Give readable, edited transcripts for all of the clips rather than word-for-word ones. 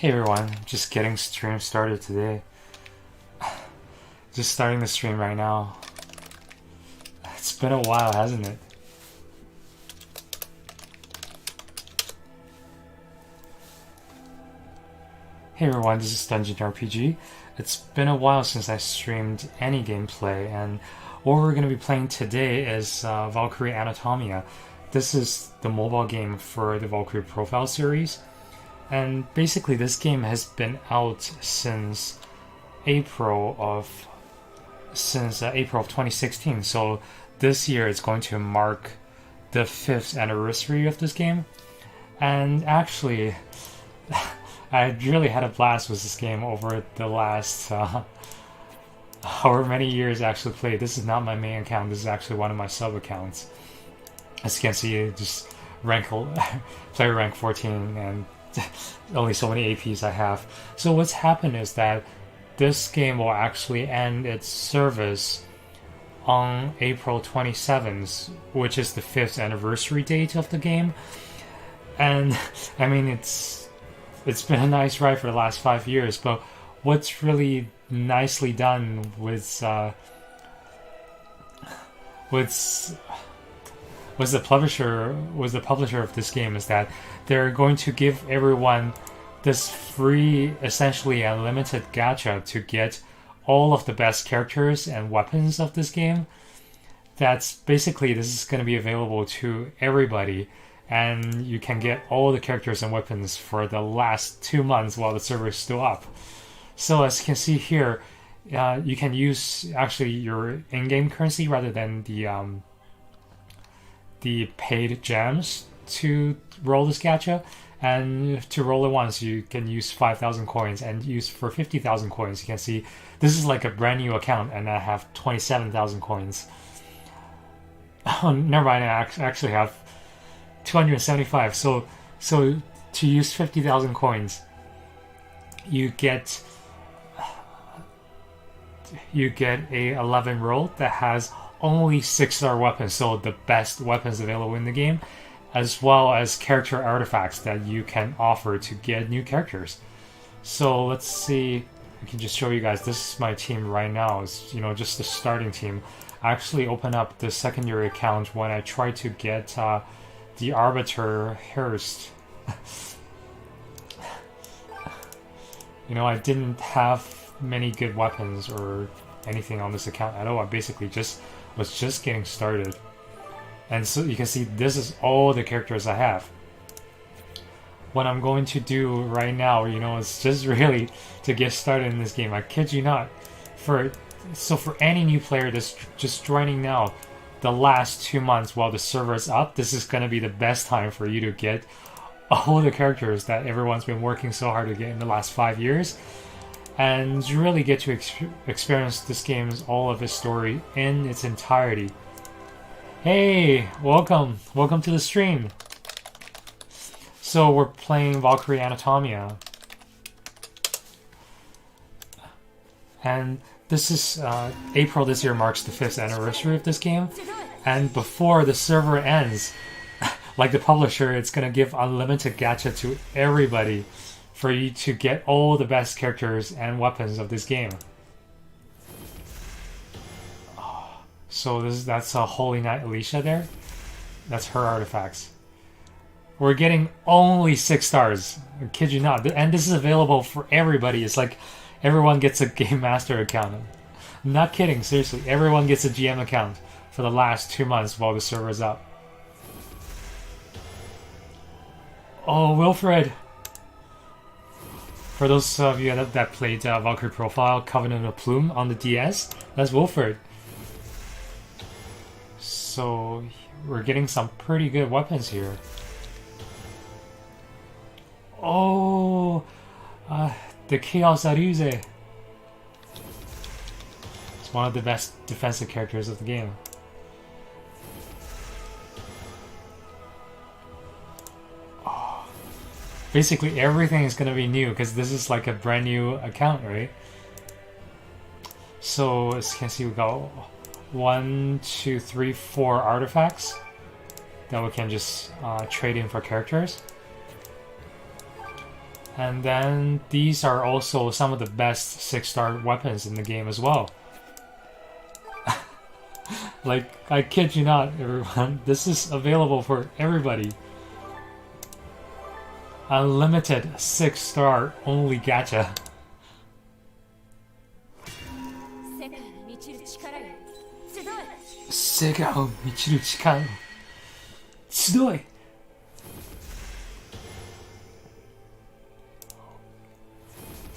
Hey everyone, just getting stream started today. Just starting the stream right now. It's been a while, hasn't it? Hey everyone, this is Dungeon RPG. It's been a while since I streamed any gameplay, and what we're going to be playing today is Valkyrie Anatomia. This is the mobile game for the Valkyrie Profile series. And basically this game has been out since April of 2016. So this year it's going to mark the 5th anniversary of this game. And actually, I really had a blast with this game over the last however many years I actually played. This is not my main account. This is actually one of my sub accounts. As you can see, just player rank 14 and only so many APs I have. So what's happened is that this game will actually end its service on April 27th, which is the 5th anniversary date of the game. And I mean, it's been a nice ride for the last 5 years, but what's really nicely done was the publisher of this game is that they're going to give everyone this free, essentially unlimited gacha to get all of the best characters and weapons of this game. That's basically, this is going to be available to everybody, and you can get all the characters and weapons for the last 2 months while the server is still up. So as you can see here, you can use actually your in-game currency rather than the paid gems to roll this gacha, and to roll it once you can use 5,000 coins, and use for 50,000 coins you can see this is like a brand new account and I have 27,000 coins. Oh, never mind, I actually have 275. So to use 50,000 coins you get a 11 roll that has only 6-star weapons, so the best weapons available in the game, as well as character artifacts that you can offer to get new characters. So let's see, I can just show you guys, this is my team right now. It's, just the starting team. I actually opened up the secondary account when I tried to get the Arbiter Hearst. I didn't have many good weapons or anything on this account at all. I basically was just getting started. And so you can see this is all the characters I have. What I'm going to do right now, is just really to get started in this game. I kid you not. For any new player that's just joining now, the last 2 months while the server is up, this is going to be the best time for you to get all the characters that everyone's been working so hard to get in the last 5 years. And really get to experience this game's all of its story in its entirety. Hey, welcome to the stream. So we're playing Valkyrie Anatomia, and this is April this year marks the 5th anniversary of this game. And before the server ends, like the publisher, it's gonna give unlimited gacha to everybody for you to get all the best characters and weapons of this game. So that's a Holy Knight Alicia there. That's her artifacts. We're getting only 6 stars. I kid you not. And this is available for everybody. It's like everyone gets a Game Master account. I'm not kidding, seriously. Everyone gets a GM account for the last 2 months while the server is up. Oh, Wilfred! For those of you that played Valkyrie Profile Covenant of Plume on the DS, that's Wilfred. So we're getting some pretty good weapons here. Oh, the Chaos Aruze. It's one of the best defensive characters of the game. Basically everything is going to be new because this is like a brand new account, right? So as you can see, we got 1, 2, 3, 4 artifacts that we can just trade in for characters. And then these are also some of the best 6-star weapons in the game as well. Like, I kid you not, everyone, this is available for everybody. Unlimited 6-star only gacha. Segaを満ちる力よ集え.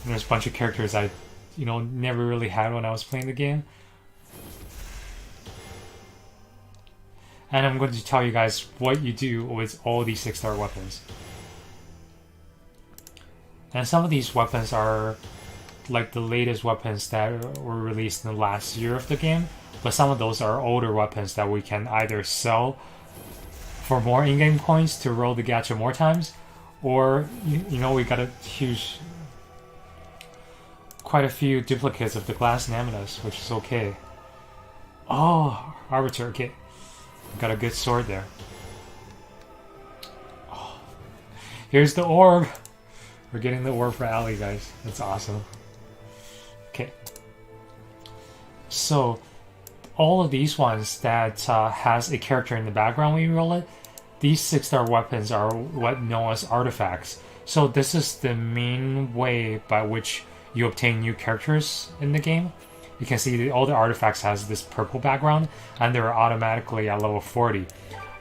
There's a bunch of characters I, never really had when I was playing the game. And I'm going to tell you guys what you do with all these 6-star weapons. And some of these weapons are like the latest weapons that were released in the last year of the game, but some of those are older weapons that we can either sell for more in-game coins to roll the gacha more times, or we got quite a few duplicates of the glass Naminas, which is okay. Oh, Arbiter, okay. Got a good sword there. Oh. Here's the orb. We're getting the orb for Ali, guys. That's awesome. Okay. So, all of these ones that has a character in the background when you roll it, these 6-star weapons are what known as artifacts. So this is the main way by which you obtain new characters in the game. You can see that all the artifacts has this purple background, and they're automatically at level 40.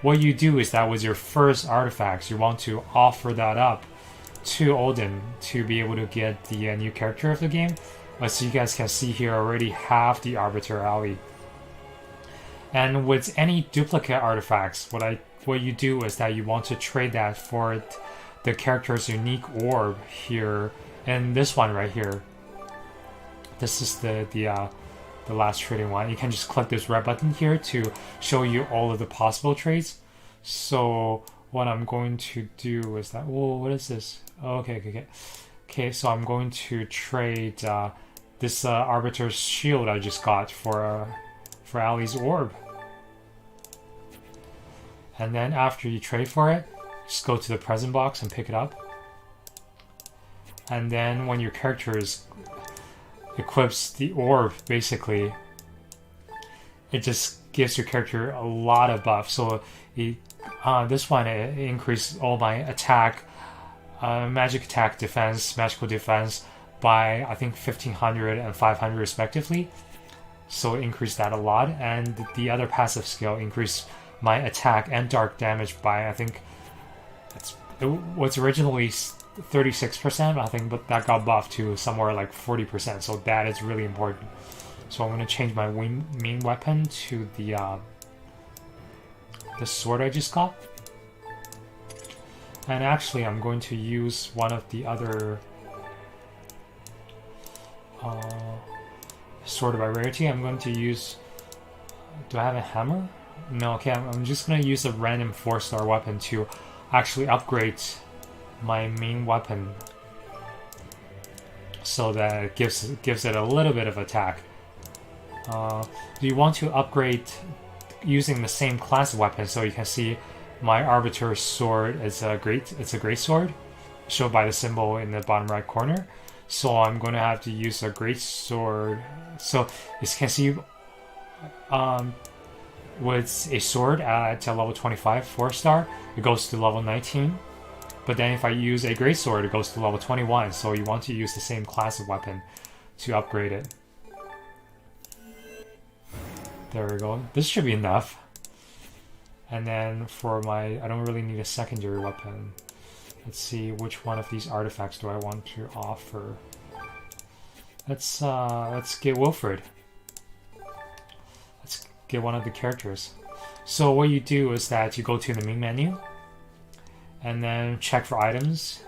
What you do is that with your first artifacts, you want to offer that up to Odin to be able to get the new character of the game. As you guys can see here, I already have the Arbiter Ali. And with any duplicate artifacts, what you do is that you want to trade that for the character's unique orb here, and this one right here. This is the last trading one. You can just click this red button here to show you all of the possible trades. So what I'm going to do is that, whoa, what is this? Oh, okay. So I'm going to trade this Arbiter's shield I just got for Ali's orb. And then after you trade for it, just go to the present box and pick it up. And then when your character equips the orb, basically, it just gives your character a lot of buff. So this one, it increased all my attack, magic attack, defense, magical defense by I think 1500 and 500 respectively. So it increased that a lot. And the other passive skill increased my attack and dark damage by, I think, it was originally 36%, I think, but that got buffed to somewhere like 40%, so that is really important. So I'm going to change my main weapon to the sword I just got. And actually, I'm going to use one of the other sword by rarity. I'm going to use... Do I have a hammer? No, okay, I'm just going to use a random 4-star weapon to actually upgrade my main weapon so that it gives it a little bit of attack. Do you want to upgrade using the same class of weapon? So you can see my Arbiter sword is a great sword, shown by the symbol in the bottom right corner. So I'm going to have to use a great sword. So you can see with a sword at level 25 4-star, it goes to level 19. But then if I use a great sword, it goes to level 21. So you want to use the same class of weapon to upgrade it. There we go. This should be enough. And then for my... I don't really need a secondary weapon. Let's see, which one of these artifacts do I want to offer? Let's get Wilfred. Let's get one of the characters. So what you do is that you go to the main menu, and then check for items,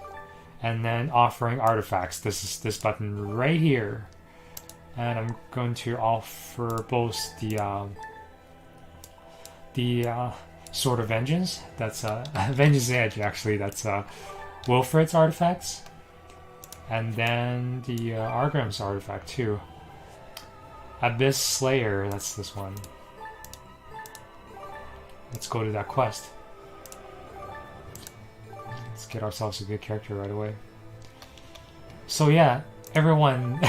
and then offering artifacts. This is this button right here, and I'm going to offer both the Sword of Vengeance. That's Vengeance Edge, actually. That's Wilfred's artifacts, and then the Argrim's artifact too. Abyss Slayer. That's this one. Let's go to that quest. Let's get ourselves a good character right away. So yeah, everyone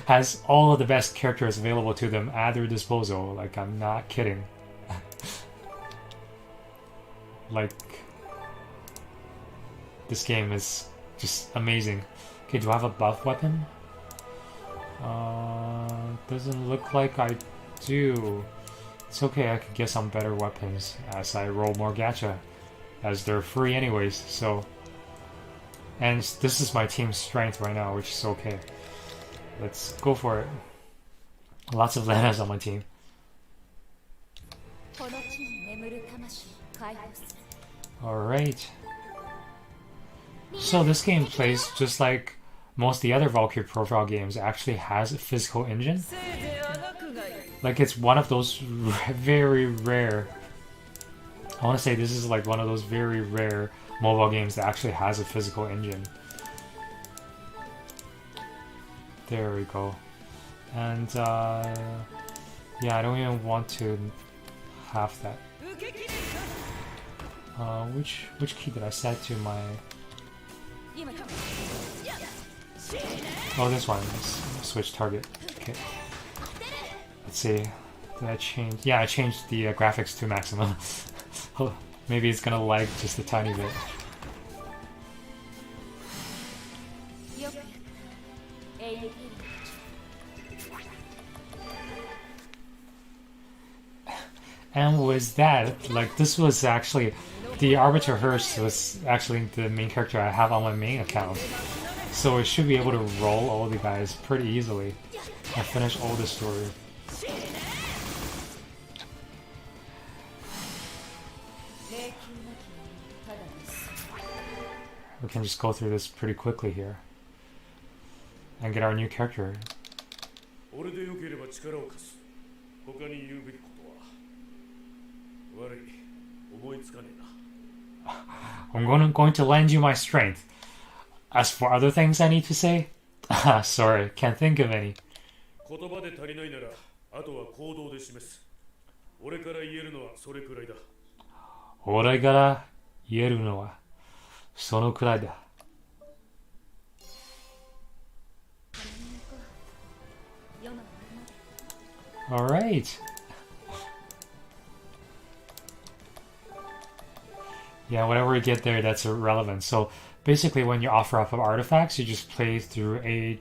has all of the best characters available to them at their disposal. Like, I'm not kidding. Like, this game is just amazing. Okay, do I have a buff weapon? Doesn't look like I do. It's okay, I can get some better weapons as I roll more gacha, as they're free anyways, so... And this is my team's strength right now, which is okay. Let's go for it. Lots of Lenas on my team. Alright. So this game plays just like most of the other Valkyrie profile games. It actually has a physical engine. Like, it's one of those very rare... I want to say this is like one of those very rare mobile games that actually has a physical engine. There we go. And yeah, I don't even want to have that. Which key did I set to my... Oh, this one. Let's switch target. Okay. Let's see. Did I change? Yeah, I changed the graphics to maximum. Oh, maybe it's gonna lag just a tiny bit. And with that, like, this was actually... The Arbiter Hearst was actually the main character I have on my main account. So it should be able to roll all the guys pretty easily and finish all the story. We can just go through this pretty quickly here and get our new character. I'm going to lend you my strength. As for other things I need to say, sorry, can't think of any. Alright. Yeah, whatever we get there, that's irrelevant. So basically, when you offer up of artifacts, you just play through a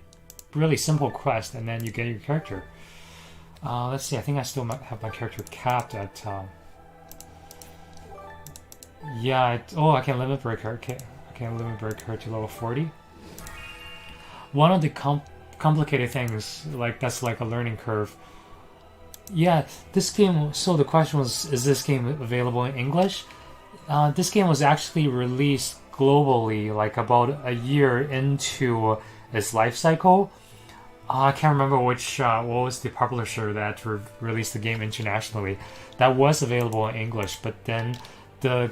really simple quest, and then you get your character. Let's see, I think I still might have my character capped at... Yeah, I can limit break her. Okay, I can limit break her to level 40. One of the complicated things, like, that's like a learning curve. Yeah, this game... So the question was, is this game available in English? This game was actually released globally, like about a year into its life cycle. I can't remember what was the publisher that released the game internationally. That was available in English, but then the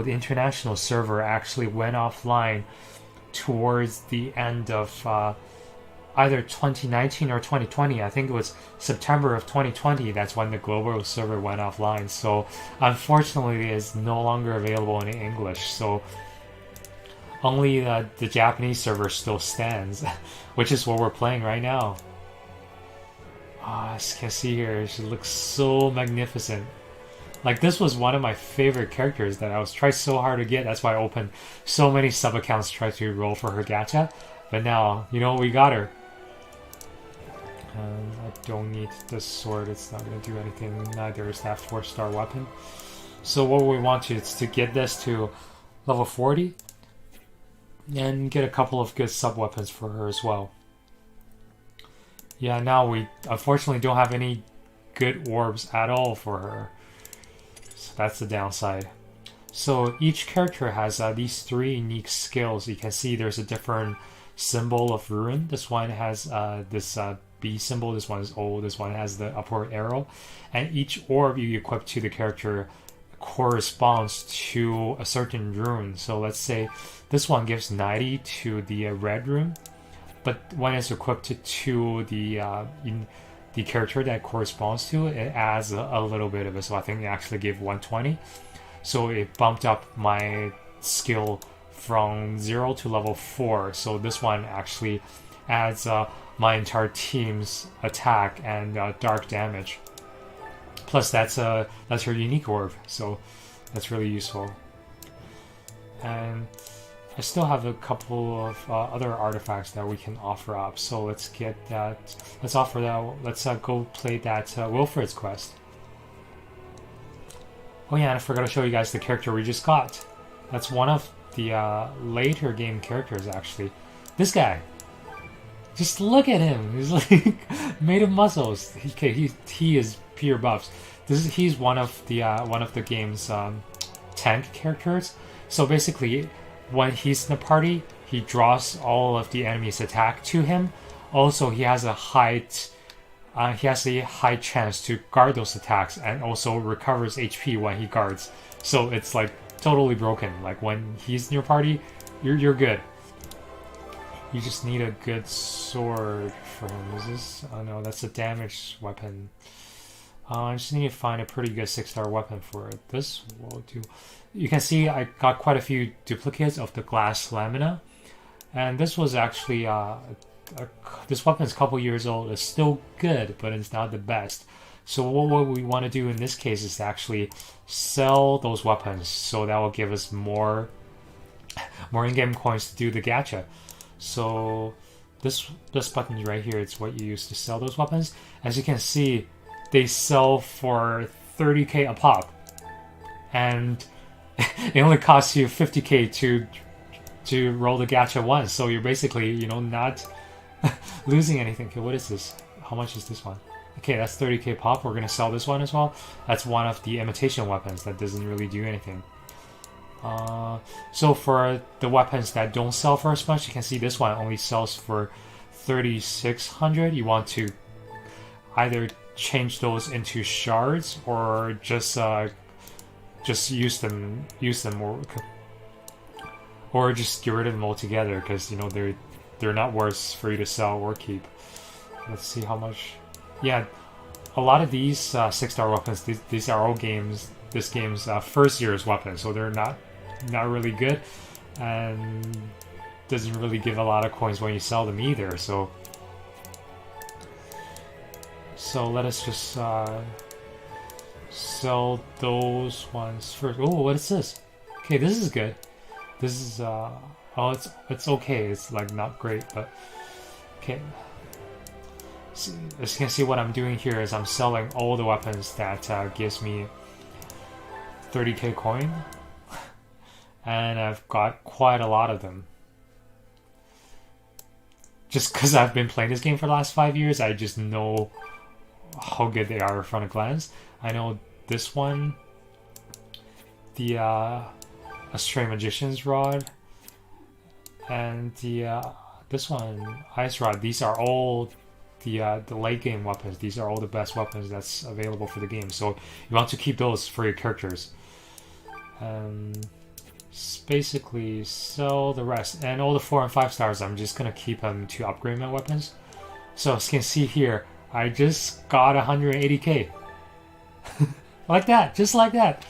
international server actually went offline towards the end of either 2019 or 2020. I think it was September of 2020. That's when the global server went offline. So unfortunately, it's no longer available in English. So only the Japanese server still stands, which is what we're playing right now. As you can see here, she looks so magnificent. Like, this was one of my favorite characters that I was trying so hard to get. That's why I opened so many sub-accounts to try to roll for her gacha. But now, you know, we got her. I don't need this sword, it's not going to do anything, neither is that 4-star weapon. So what we want is to get this to level 40 and get a couple of good sub-weapons for her as well. Yeah, now we unfortunately don't have any good orbs at all for her. So that's the downside. So each character has these 3 unique skills. You can see there's a different symbol of rune. This one has this B symbol, this one is O, this one has the upward arrow, and each orb you equip to the character corresponds to a certain rune. So let's say this one gives 90 to the red rune, but when it's equipped to the character that corresponds to it adds a little bit of it. So I think it actually gave 120. So it bumped up my skill from 0 to level 4. So this one actually adds my entire team's attack and dark damage. Plus that's her unique orb, so that's really useful. And I still have a couple of other artifacts that we can offer up. So let's get that. Let's offer that. Let's go play that Wilfred's quest. Oh yeah, and I forgot to show you guys the character we just got. That's one of the later game characters, actually. This guy. Just look at him. He's like made of muscles. He is pure buffs. He's one of the game's tank characters. So basically, when he's in the party, he draws all of the enemy's attack to him. Also, he has a high chance to guard those attacks, and also recovers HP when he guards. So it's like totally broken. Like when he's in your party, you're good. You just need a good sword for him. Is this? Oh no, that's a damage weapon. I just need to find a pretty good 6-star weapon for it. This will do. You can see I got quite a few duplicates of the glass lamina, and this was actually this weapon's a couple years old. It's still good, but it's not the best. So what we want to do in this case is actually sell those weapons, so that will give us more in-game coins to do the gacha. So this button right here, it's what you use to sell those weapons. As you can see, they sell for 30k a pop, and it only costs you 50k to roll the gacha once. So you're basically, not losing anything. Okay, what is this? How much is this one? Okay, that's 30k pop. We're gonna sell this one as well. That's one of the imitation weapons that doesn't really do anything. So for the weapons that don't sell for as much, you can see this one only sells for 3600. You want to either change those into shards or just use them or just get rid of them altogether, because they're not worth for you to sell or keep. Let's see how much. Yeah, a lot of these 6-star weapons, these are all this game's first year's weapons, so they're not really good, and doesn't really give a lot of coins when you sell them either. So let us just sell those ones first. Oh, what is this? Okay, this is good. This is it's okay. It's like not great, but okay. See, as you can see, what I'm doing here is I'm selling all the weapons that gives me 30k coin, and I've got quite a lot of them. Just because I've been playing this game for the last 5 years, I just know how good they are from a glance. I know this one, the Astray Magician's Rod, and this one, Ice Rod. These are all the late game weapons. These are all the best weapons that's available for the game. So you want to keep those for your characters. Basically sell the rest, and all the 4 and 5 stars I'm just gonna keep them to upgrade my weapons. So as you can see here, I just got 180k. Like that, just like that.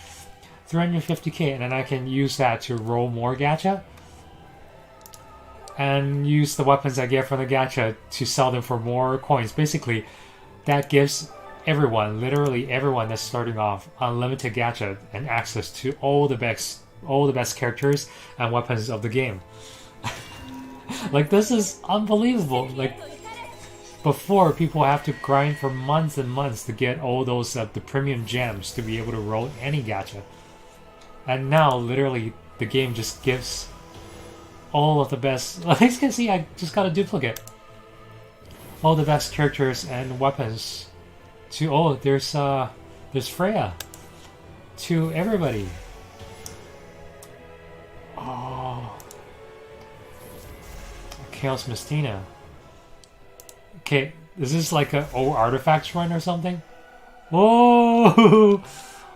350k, and then I can use that to roll more gacha and use the weapons I get from the gacha to sell them for more coins. Basically, that gives everyone, literally everyone that's starting off, unlimited gacha and access to all the best characters and weapons of the game. Like, this is unbelievable. Like, before, people have to grind for months and months to get all those the premium gems to be able to roll any gacha. And now, literally, the game just gives all of the best. As you can see, I just got a duplicate. All the best characters and weapons to there's Freya. To everybody. Oh, Chaos Mistina. Okay, is this like an old artifacts run or something? Whoa!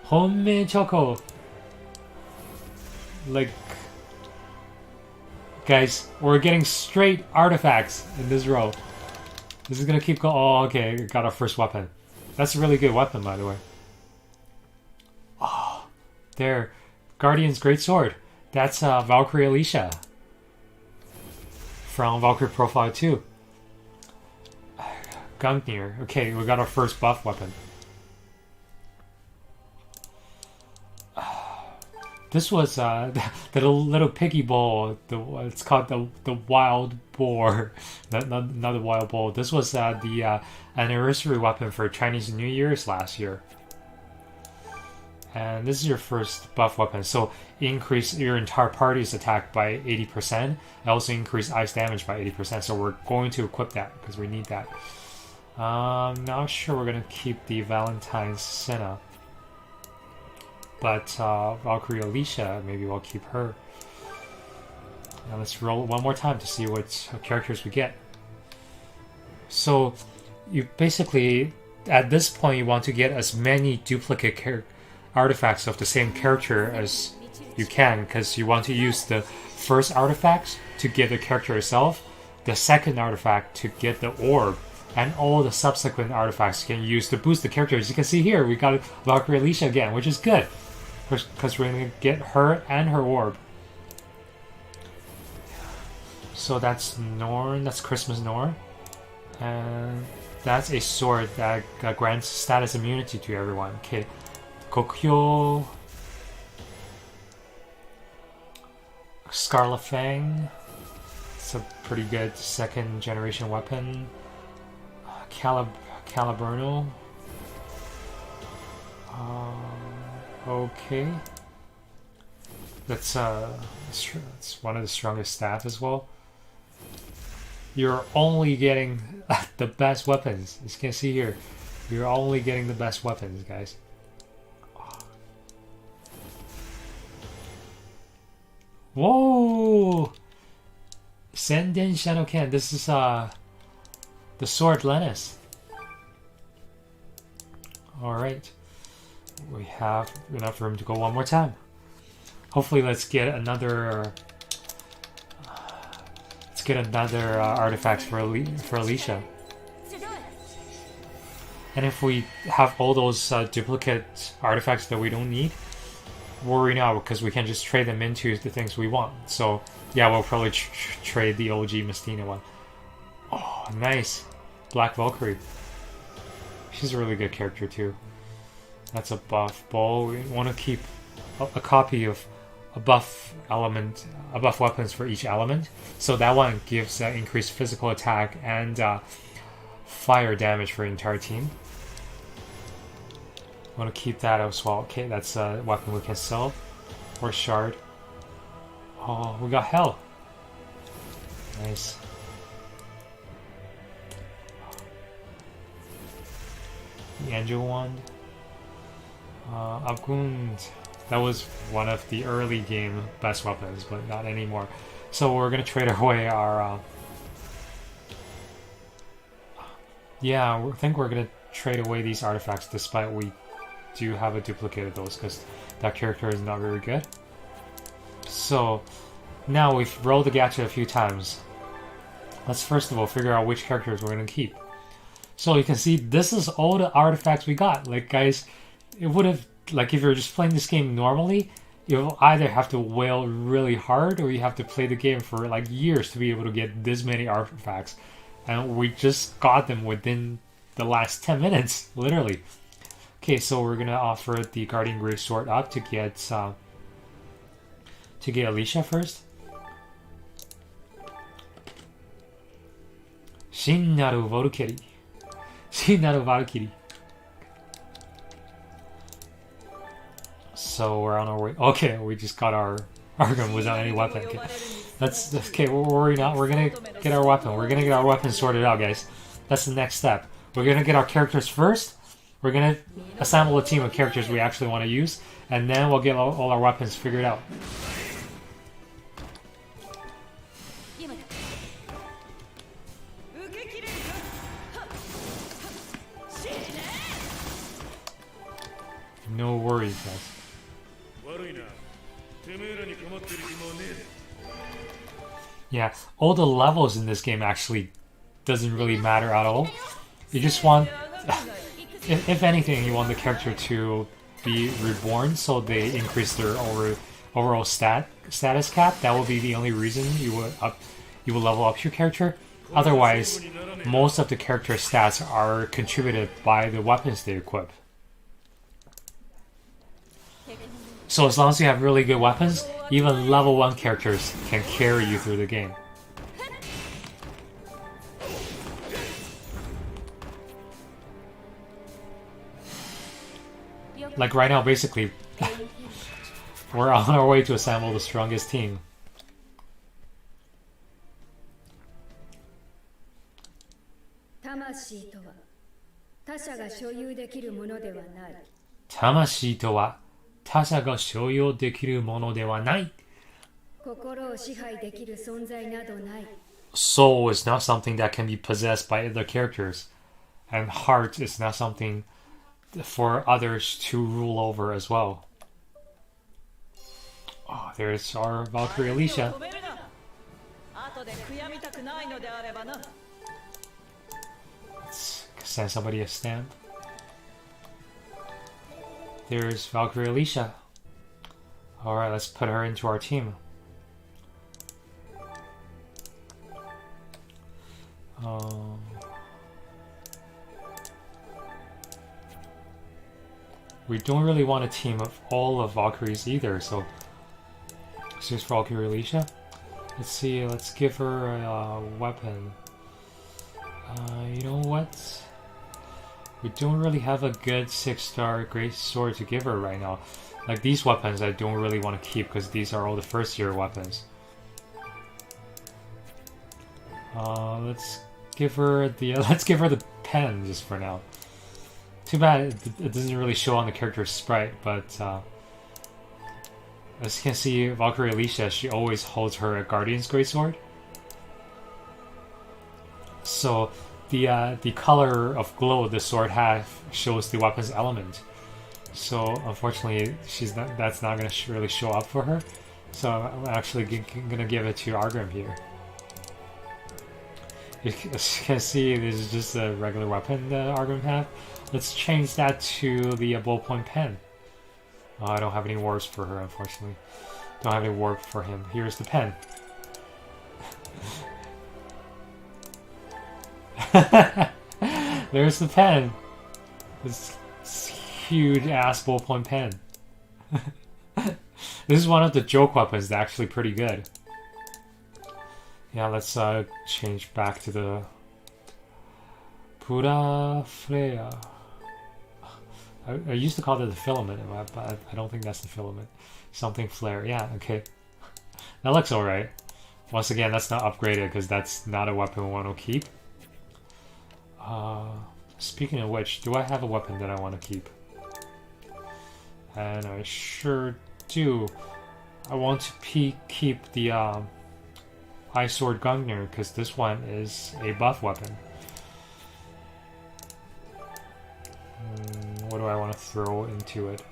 Honmei Choco. Like, guys, we're getting straight artifacts in this row. This is gonna keep going. Oh, okay, got our first weapon. That's a really good weapon, by the way. Oh, there. Guardian's Great Sword. That's Valkyrie Alicia from Valkyrie Profile 2. Gungnir. Okay, we got our first buff weapon. This was the little piggy bowl. It's called the wild boar, not the wild boar. This was the anniversary weapon for Chinese New Year's last year. And this is your first buff weapon. So increase your entire party's attack by 80%. And also increase ice damage by 80%. So we're going to equip that because we need that. Not sure we're gonna keep the Valentine's Senna. But Valkyrie Alicia, maybe we'll keep her. Now let's roll one more time to see what characters we get. So you basically, at this point, you want to get as many duplicate artifacts of the same character as you can, because you want to use the first artifacts to get the character itself, the second artifact to get the orb, and all the subsequent artifacts you can use to boost the character. As you can see here, we got Valkyrie Alicia again, which is good. Because we're going to get her and her orb. So that's Norn, that's Christmas Norn. And that's a sword that grants status immunity to everyone. Okay, Kokyo. Scarlet Fang. It's a pretty good second generation weapon. Caliburno. Okay, that's one of the strongest staff as well. You're only getting the best weapons. As you can see here, you're only getting the best weapons, guys. Whoa! Senden Shadow Can. This is the sword Lennis. All right. We have enough room to go one more time. Hopefully, let's get another. Artifacts for Alicia. And if we have all those duplicate artifacts that we don't need, worry now because we can just trade them into the things we want. So yeah, we'll probably trade the OG Mestina one. Oh, nice, Black Valkyrie. She's a really good character too. That's a buff ball. We want to keep a copy of a buff element, a buff weapons for each element. So that one gives increased physical attack and fire damage for the entire team. Want to keep that as well. Okay, that's a weapon we can sell. Or shard. Oh, we got hell. Nice. The angel wand. Abgund. That was one of the early game best weapons, but not anymore. So we're gonna trade away our. Yeah, I think we're gonna trade away these artifacts, despite we do have a duplicate of those, because that character is not very good. So now we've rolled the gacha a few times. Let's first of all figure out which characters we're gonna keep. So you can see this is all the artifacts we got. Like, guys, it would have, like, if you're just playing this game normally, you'll either have to wail really hard or you have to play the game for like years to be able to get this many artifacts. And we just got them within the last 10 minutes, literally. Okay, so we're gonna offer the Guardian Great Sword up to get Alicia first. Shinnaru Valkyrie. Shinnaru Valkyrie. So we're on our way. Okay, we just got our gun without any weapon. Okay, that's okay. We're worried not. We're gonna get our weapon. We're gonna get our weapon sorted out, guys. That's the next step. We're gonna get our characters first. We're gonna assemble a team of characters we actually want to use, and then we'll get all our weapons figured out. No worries, guys. Yeah, all the levels in this game actually doesn't really matter at all. You just want, if anything, you want the character to be reborn, so they increase their overall stat status cap, that will be the only reason you will level up your character. Otherwise, most of the character stats are contributed by the weapons they equip. So as long as you have really good weapons, even level 1 characters can carry you through the game. Like right now, basically, we're on our way to assemble the strongest team. Tamashii to wa tasha ga shoyuu dekiru mono de wa nai. Tamashii to wa tasha ga shoyuu dekiru mono de wa nai. Kokoro o shihai dekiru sonzai nado nai. Soul is not something that can be possessed by other characters, and heart is not something for others to rule over as well. Oh, there's our Valkyrie Alicia. Let's send somebody a stamp. There's Valkyrie Alicia. Alright, let's put her into our team. We don't really want a team of all of Valkyries either, so here's Valkyrie Alicia. Let's see, let's give her a weapon. You know what? We don't really have a good 6-star great sword to give her right now. Like these weapons I don't really want to keep because these are all the first year weapons. Let's give her the pen just for now. Too bad it doesn't really show on the character's sprite, but as you can see, Valkyrie Alicia, she always holds her Guardian's Greatsword. So the color of glow the sword has shows the weapon's element. So unfortunately, that's not going to really show up for her. So I'm actually going to give it to Argrim here. As you can see, this is just a regular weapon that Argrim have. Let's change that to the ballpoint pen. Oh, I don't have any warps for her, unfortunately. Don't have any warp for him. Here's the pen. There's the pen. This huge ass ballpoint pen. This is one of the joke weapons that's actually pretty good. Yeah, let's change back to the Pura Freya. I used to call it the filament, but I don't think that's the filament. Something flare. Yeah, okay. That looks alright. Once again, that's not upgraded because that's not a weapon we want to keep. Speaking of which, do I have a weapon that I want to keep? And I sure do. I want to keep the Ice Sword Gungnir because this one is a buff weapon. What do I want to throw into it?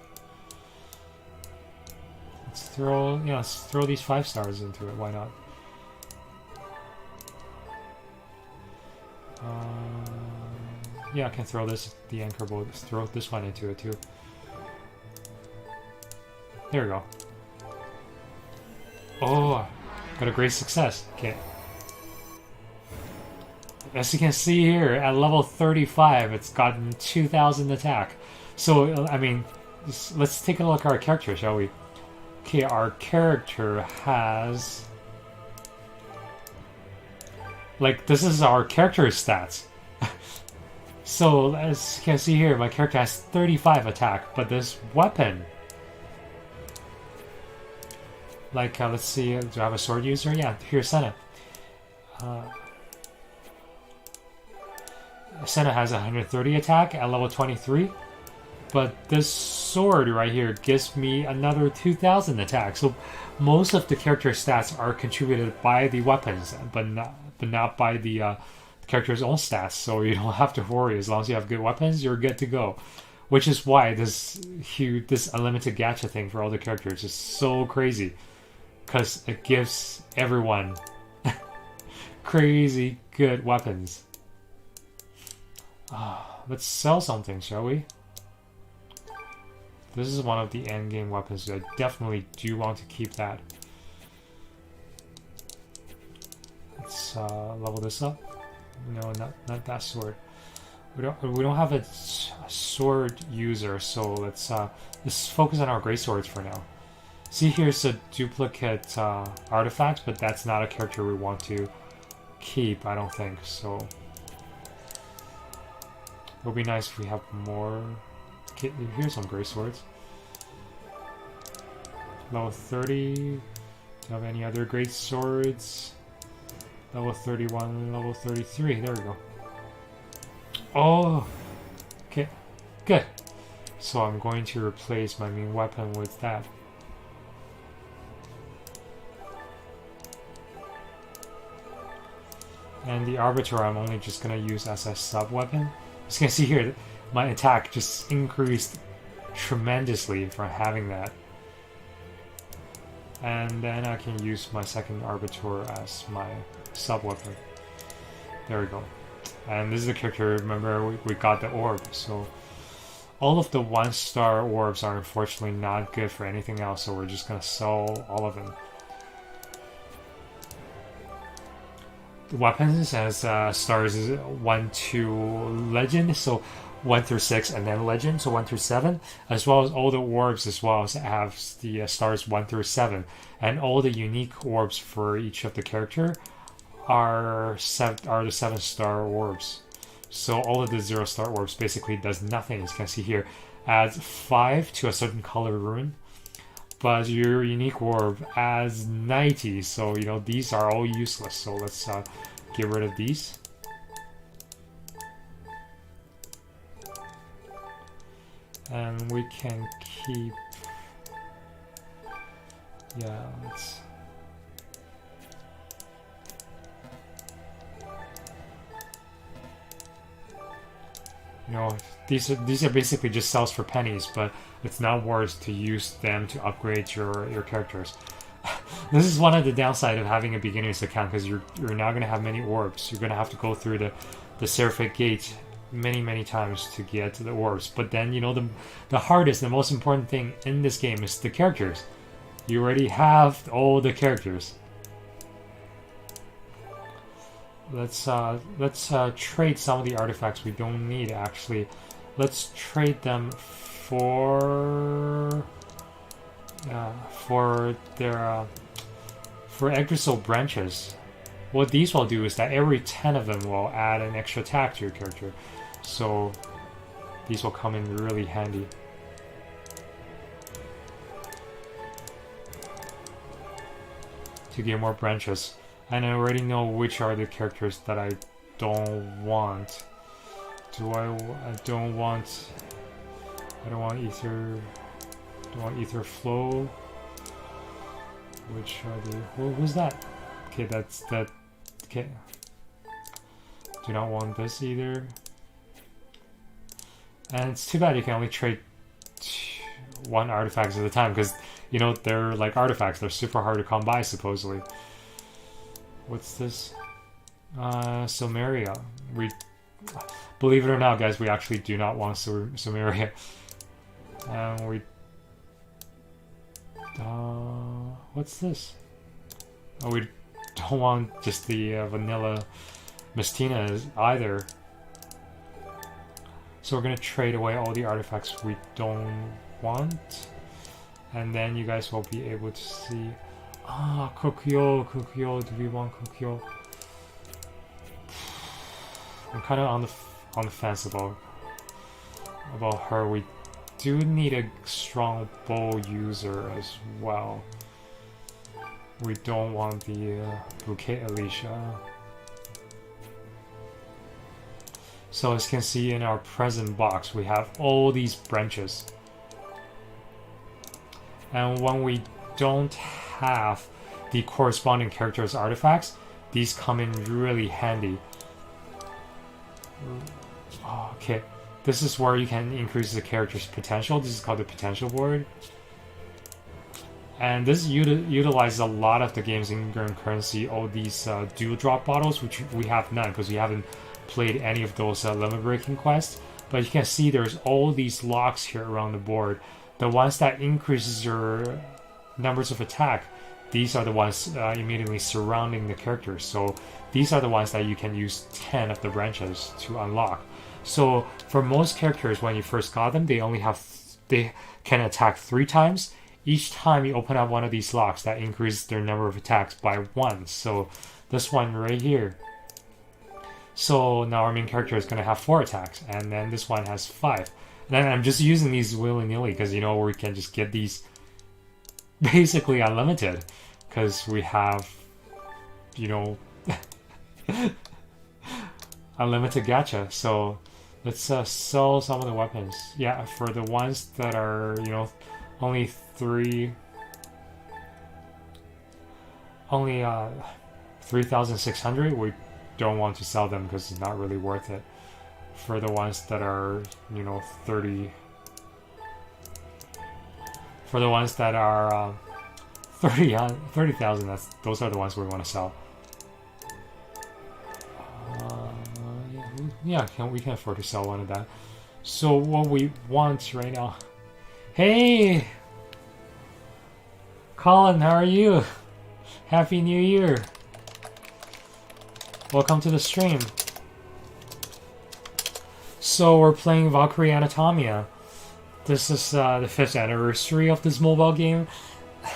Let's throw these 5 stars into it. Why not? Yeah, I can throw the anchor bolt. Let's throw this one into it too. There we go. Oh, got a great success. Okay. As you can see here, at level 35, it's gotten 2,000 attack. So, I mean, let's take a look at our character, shall we? Okay, our character has... Like, this is our character stats. So, as you can see here, my character has 35 attack, but this weapon... Like, let's see, do I have a sword user? Yeah, here's Senna. Senna has 130 attack at level 23, but this sword right here gives me another 2,000 attack. So most of the character stats are contributed by the weapons, but not by the character's own stats. So you don't have to worry. As long as you have good weapons, you're good to go. Which is why this unlimited gacha thing for all the characters is so crazy, because it gives everyone crazy good weapons. Let's sell something, shall we? This is one of the endgame weapons. I definitely do want to keep that. Let's level this up. No, not that sword. We don't have a sword user, so let's focus on our great swords for now. See, here's a duplicate artifacts, but that's not a character we want to keep, I don't think. So it would be nice if we have more. Okay, here's some great swords. Level 30. Do you have any other great swords? Level 31, level 33. There we go. Oh, okay, good. So I'm going to replace my main weapon with that. And the Arbiter I'm only just going to use as a sub-weapon. As you can see here, my attack just increased tremendously from having that. And then I can use my second Arbiter as my sub-weapon. There we go. And this is the character, remember, we got the orb, so all of the 1-star orbs are unfortunately not good for anything else, so we're just gonna sell all of them. The weapons as stars is 1 to legend, so 1 through 6, and then legend, so 1 through 7, as well as all the orbs as well as have the stars 1 through 7, and all the unique orbs for each of the character are the 7-star orbs. So all of the 0-star orbs basically does nothing. As you can see here, adds 5 to a certain color rune, but your unique orb adds 90. So you know these are all useless. So let's get rid of these. And we can keep. Yeah, let's. You know, these are basically just cells for pennies, but it's not worth to use them to upgrade your characters. This is one of the downside of having a beginner's account, because you're not going to have many orbs. You're going to have to go through the Seraphic Gate many times to get to the orbs. But then, you know, the hardest, the most important thing in this game is the characters. You already have all the characters. Let's trade some of the artifacts we don't need. Actually, let's trade them for their for Exo branches. What these will do is that every 10 of them will add an extra attack to your character, so these will come in really handy. To get more branches. And I already know which are the characters that I don't want. I don't want Ether. Don't want Ether Flow. Which are the? What was that? Okay, that's that. Okay. Do not want this either. And it's too bad you can only trade 1 artifact at a time, because you know they're like artifacts. They're super hard to come by supposedly. What's this? Sumeria. We, believe it or not, guys, we actually do not want Sumeria. And we. What's this? Oh, we don't want just the vanilla Mistina either. So we're gonna trade away all the artifacts we don't want, and then you guys will be able to see. Ah, Kokyo. Do we want Kokyo? I'm kind of on the fence about her. We do need a strong bow user as well. We don't want the Bouquet Alicia. So as you can see in our present box, we have all these branches. And when we don't have the corresponding characters' artifacts, these come in really handy. Okay, this is where you can increase the character's potential. This is called the potential board. And this utilizes a lot of the game's in-game currency, all these dual drop bottles, which we have none because we haven't played any of those limit breaking quests. But you can see there's all these locks here around the board. The ones that increases your numbers of attack these are the ones immediately surrounding the characters. So these are the ones that you can use 10 of the branches to unlock. So for most characters, when you first got them, they can attack 3 times. Each time you open up one of these locks, that increases their number of attacks by 1. So this one right here. So now our main character is going to have 4 attacks, and then this one has 5. And then I'm just using these willy-nilly because, you know, we can just get these basically unlimited because we have, you know, unlimited gacha. So let's sell some of the weapons. Yeah, for the ones that are, you know, only 3,600, we don't want to sell them because it's not really worth it. For the ones that are, you know, 30,000, those are the ones we want to sell. Yeah, we can afford to sell one of that. So what we want right now. Hey, Colin, how are you? Happy New Year. Welcome to the stream. So we're playing Valkyrie Anatomia. This is the 5th anniversary of this mobile game.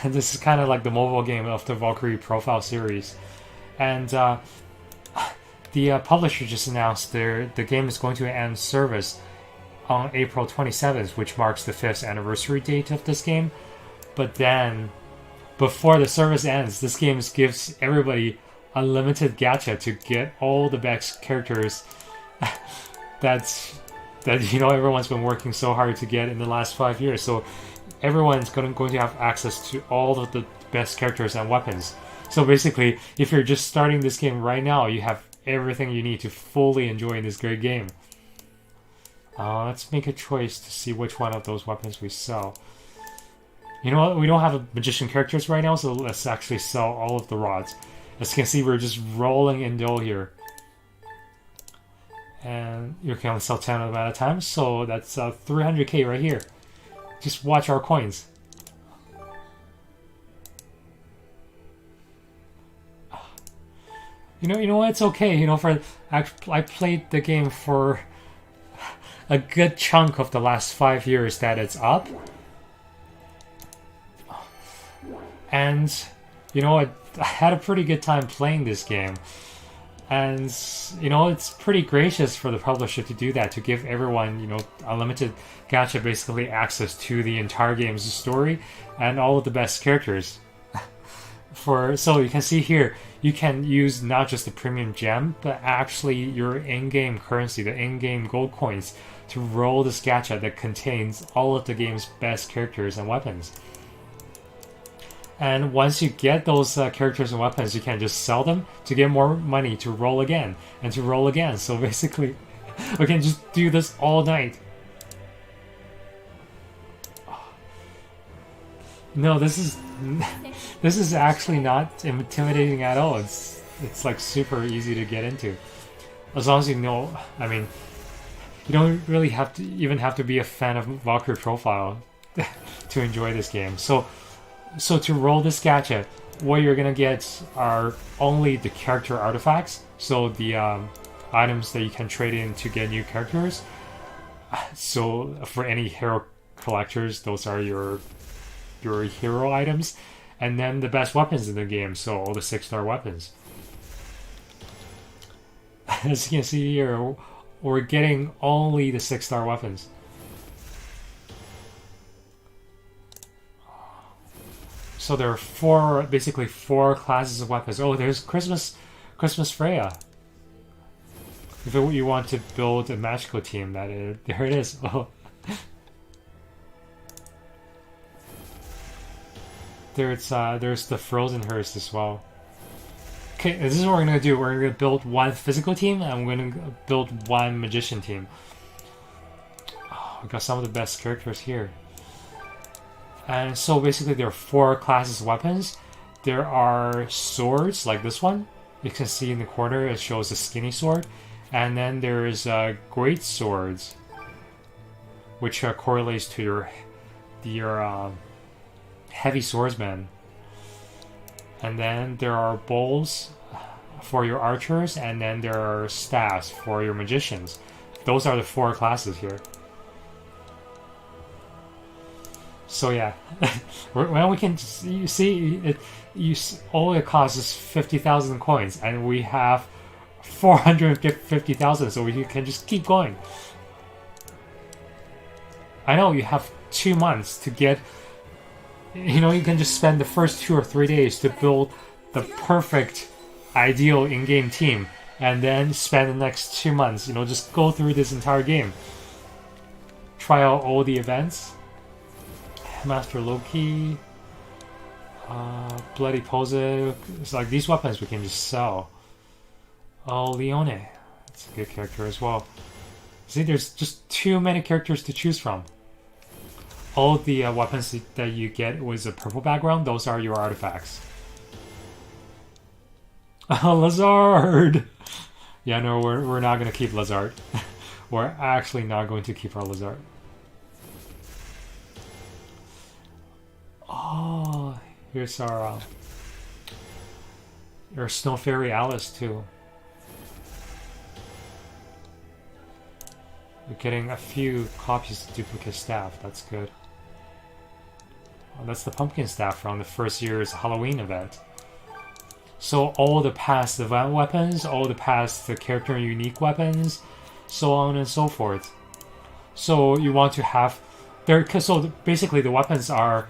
This is kind of like the mobile game of the Valkyrie Profile series. And the publisher just announced the game is going to end service on April 27th, which marks the 5th anniversary date of this game. But then, before the service ends, this game gives everybody unlimited gacha to get all the best characters that you know everyone's been working so hard to get in the last 5 years. So everyone's going to have access to all of the best characters and weapons. So basically, if you're just starting this game right now, you have everything you need to fully enjoy this great game. Let's make a choice to see which one of those weapons we sell. You know what? We don't have magician characters right now, so let's actually sell all of the rods. As you can see, we're just rolling in dough here. And you can only sell 10 of them at a time, so that's 300k right here. Just watch our coins. You know what? It's okay. You know, I played the game for a good chunk of the last 5 years that it's up. And, you know, I had a pretty good time playing this game. And, you know, it's pretty gracious for the publisher to do that, to give everyone, you know, unlimited gacha, basically access to the entire game's story and all of the best characters. So you can see here, you can use not just the premium gem, but actually your in-game currency, the in-game gold coins, to roll this gacha that contains all of the game's best characters and weapons. And once you get those characters and weapons, you can just sell them to get more money to roll again and to roll again. So basically, we can just do this all night. No, this is actually not intimidating at all. It's like super easy to get into, as long as you know. I mean, you don't really have to be a fan of Valkyrie Profile to enjoy this game. So to roll this gacha, what you're gonna get are only the character artifacts. So the items that you can trade in to get new characters. So for any hero collectors, those are your hero items, and then the best weapons in the game. So all the 6-star weapons. As you can see here, we're getting only the 6-star weapons. So there are basically four classes of weapons. Oh, there's Christmas Freya. If you want to build a magical team, there it is. Oh. There's the Frozen Hearse as well. Okay, this is what we're gonna do. We're gonna build one physical team, and we're gonna build one magician team. Oh, we got some of the best characters here. And so basically there are four classes of weapons. There are swords, like this one. You can see in the corner it shows a skinny sword. And then there's great swords, which correlates to your heavy swordsman. And then there are bowls for your archers, and then there are staffs for your magicians. Those are the 4 classes here. So yeah, well, we can, you see, all it costs is 50,000 coins, and we have 450,000, so we can just keep going. I know you have 2 months to get, you know, you can just spend the first 2 or 3 days to build the perfect, ideal in-game team, and then spend the next 2 months, you know, just go through this entire game. Try out all the events. Master Loki, Bloody Pose. It's like these weapons we can just sell. Oh, Leone. That's a good character as well. See, there's just too many characters to choose from. All the weapons that you get with a purple background, those are your artifacts. Lazard! Yeah, no, we're not going to keep Lazard. We're actually not going to keep our Lazard. Oh, here's our Snow Fairy Alice too. We're getting a few copies of duplicate staff. That's good. Oh, that's the pumpkin staff from the first year's Halloween event. So all the past event weapons, all the past character unique weapons, so on and so forth. So you want to have there. So basically, the weapons are.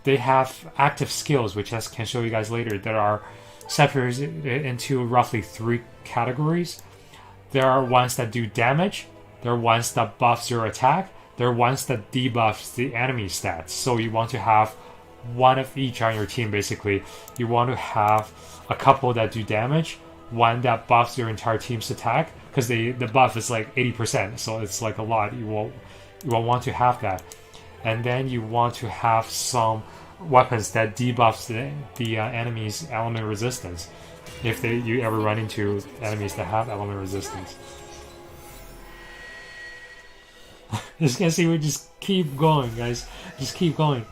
They have active skills, which I can show you guys later, that are separated into roughly 3 categories. There are ones that do damage, there are ones that buffs your attack, there are ones that debuffs the enemy stats. So you want to have one of each on your team, basically. You want to have a couple that do damage, one that buffs your entire team's attack, because the buff is like 80%, so it's like a lot. You will want to have that. And then you want to have some weapons that debuffs the enemy's element resistance, if you ever run into enemies that have element resistance. As you can see, we just keep going, guys. Just keep going.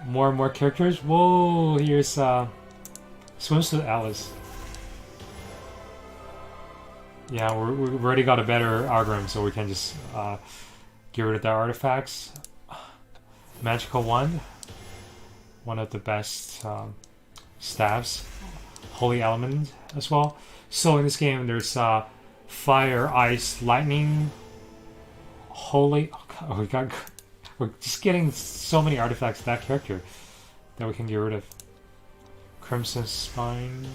More and more characters. Whoa, here's Swimsuit Alice. Yeah, we've already got a better algorithm, so we can just get rid of the artifacts. Magical Wand, one of the best staffs. Holy Element as well. So in this game, there's fire, ice, lightning, holy. Oh, we're just getting so many artifacts of that character that we can get rid of. Crimson Spine.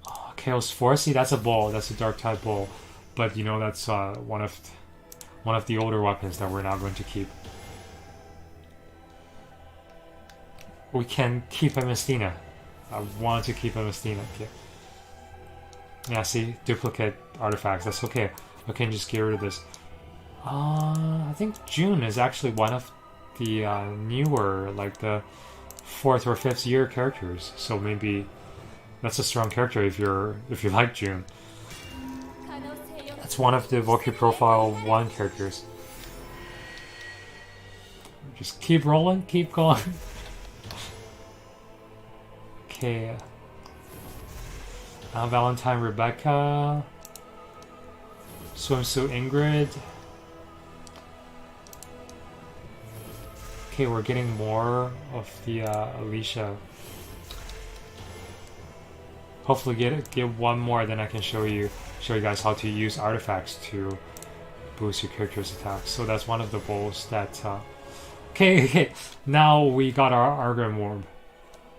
Oh, Chaos Force. See, that's a bowl. That's a dark type bowl. But you know, that's one of the older weapons that we're not going to keep. We can keep a Mestina. I want to keep a Mestina. Okay. Yeah, see? Duplicate artifacts. That's okay. I can just get rid of this. I think June is actually one of the newer, like the 4th or 5th year characters. So maybe that's a strong character if you like June. It's one of the Valkyrie Profile 1 characters. Just keep rolling, keep going. Okay. Valentine Rebecca. Swimsuit Ingrid. Okay, we're getting more of the Alicia. Hopefully get one more, then I can show you guys how to use artifacts to boost your character's attacks. So that's one of the bowls that okay, now we got our Argon Worm.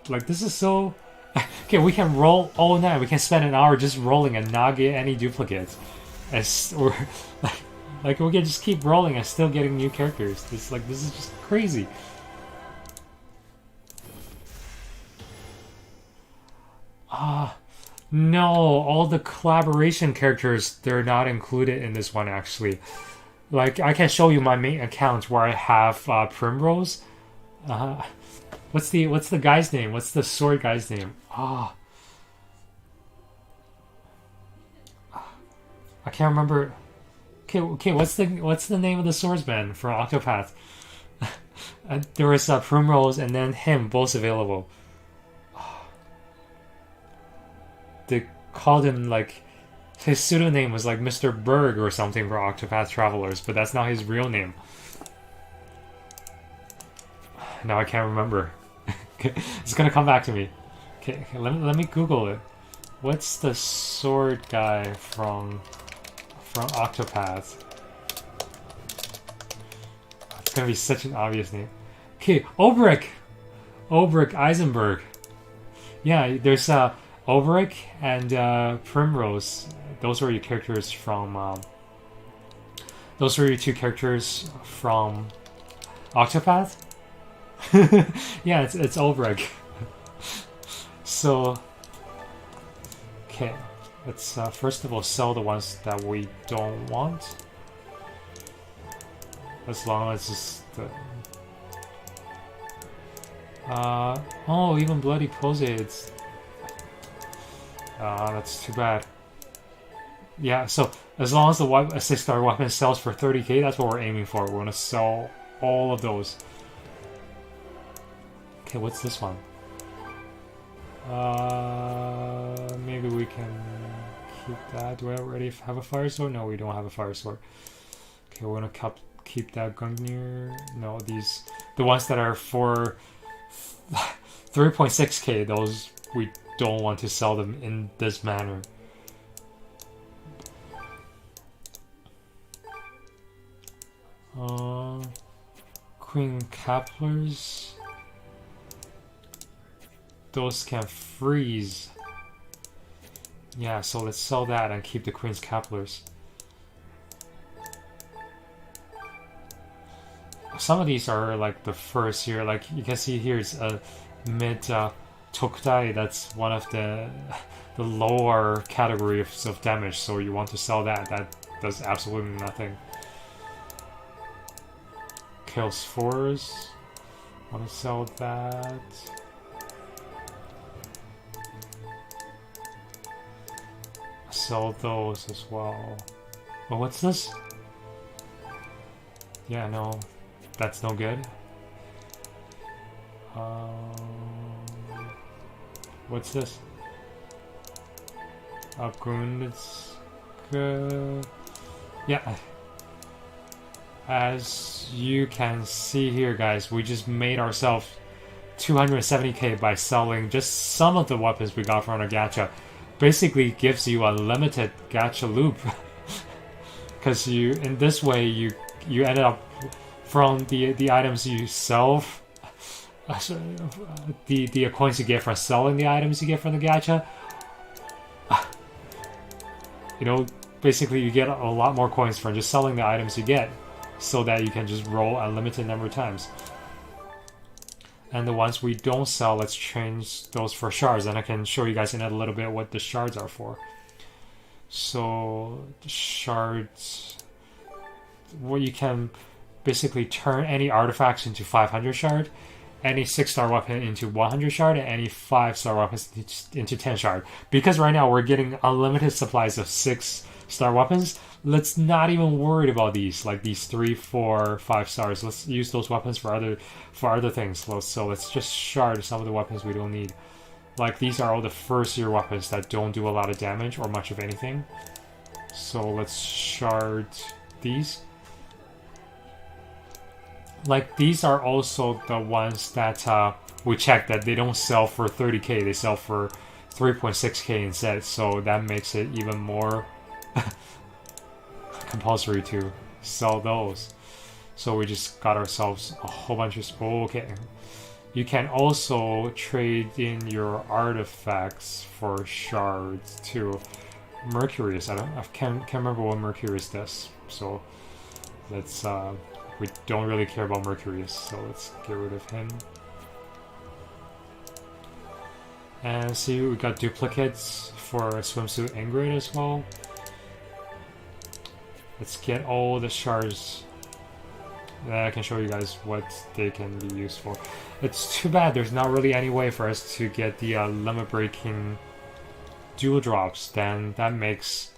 Like, this is so okay, we can roll all night. We can spend an hour just rolling and not get any duplicates. Or like we can just keep rolling and still getting new characters. This is just crazy. No, all the collaboration characters, they're not included in this one actually. Like, I can show you my main account where I have Primrose. What's the guy's name? What's the sword guy's name? I can't remember. Okay, what's the name of the swordsman from Octopath? There was Primrose and then him, both available. They called him like his pseudonym was like Mr. Berg or something for Octopath Travelers, but that's not his real name. Now I can't remember. It's gonna come back to me. Okay, let me Google it. What's the sword guy from Octopath? It's gonna be such an obvious name. Okay, Obrick Eisenberg. Yeah, there's Obrick and Primrose. Those were your characters from. Those were your two characters from Octopath. Yeah, it's Obrick. So, okay, let's first of all sell the ones that we don't want. As long as it's the. Oh, even Bloody Posades. That's too bad. Yeah, so as long as the a 6-star weapon sells for 30k, that's what we're aiming for. We're gonna sell all of those. Okay, what's this one? Maybe we can keep that. Do I already have a fire sword? No, we don't have a fire sword. Okay, we're gonna keep that Gungnir. No, the ones that are for 3.6k, those we don't want to sell them in this manner. Queen Caplers. Those can freeze. Yeah, so let's sell that and keep the Queen's Caplers. Some of these are like the first here. Like you can see here, it's a mid Tokudai. That's one of the lower category of damage. So you want to sell that. That does absolutely nothing. Kills fours. Want to sell that. Sell those as well. Oh, what's this? Yeah, no, that's no good. What's this? Upgrade. It's good. Yeah. As you can see here, guys, we just made ourselves 270k by selling just some of the weapons we got from our gacha. Basically gives you a limited gacha loop. Because in this way you ended up from the items you sell, the coins you get from selling the items you get from the gacha. You know, basically you get a lot more coins from just selling the items you get, so that you can just roll a limited number of times. And the ones we don't sell, let's change those for shards, and I can show you guys in a little bit what the shards are for. So the shards, well, you can basically turn any artifacts into 500 shard, any 6-star weapon into 100 shard, and any 5-star weapons into 10 shard. Because right now we're getting unlimited supplies of 6-star weapons, let's not even worry about these, like these 3, 4, 5 stars. Let's use those weapons for other things. So let's just shard some of the weapons we don't need. Like these are all the first year weapons that don't do a lot of damage or much of anything. So let's shard these. Like these are also the ones that we checked that they don't sell for 30k, they sell for 3.6k instead. So that makes it even more compulsory to sell those. So we just got ourselves a whole bunch of okay. You can also trade in your artifacts for shards too. Mercurius, I can't remember what Mercurius does. So let's we don't really care about Mercurius, so let's get rid of him. And see, we got duplicates for Swimsuit Ingrid as well. Let's get all the shards. I can show you guys what they can be used for. It's too bad there's not really any way for us to get the limit breaking dual drops. Then that makes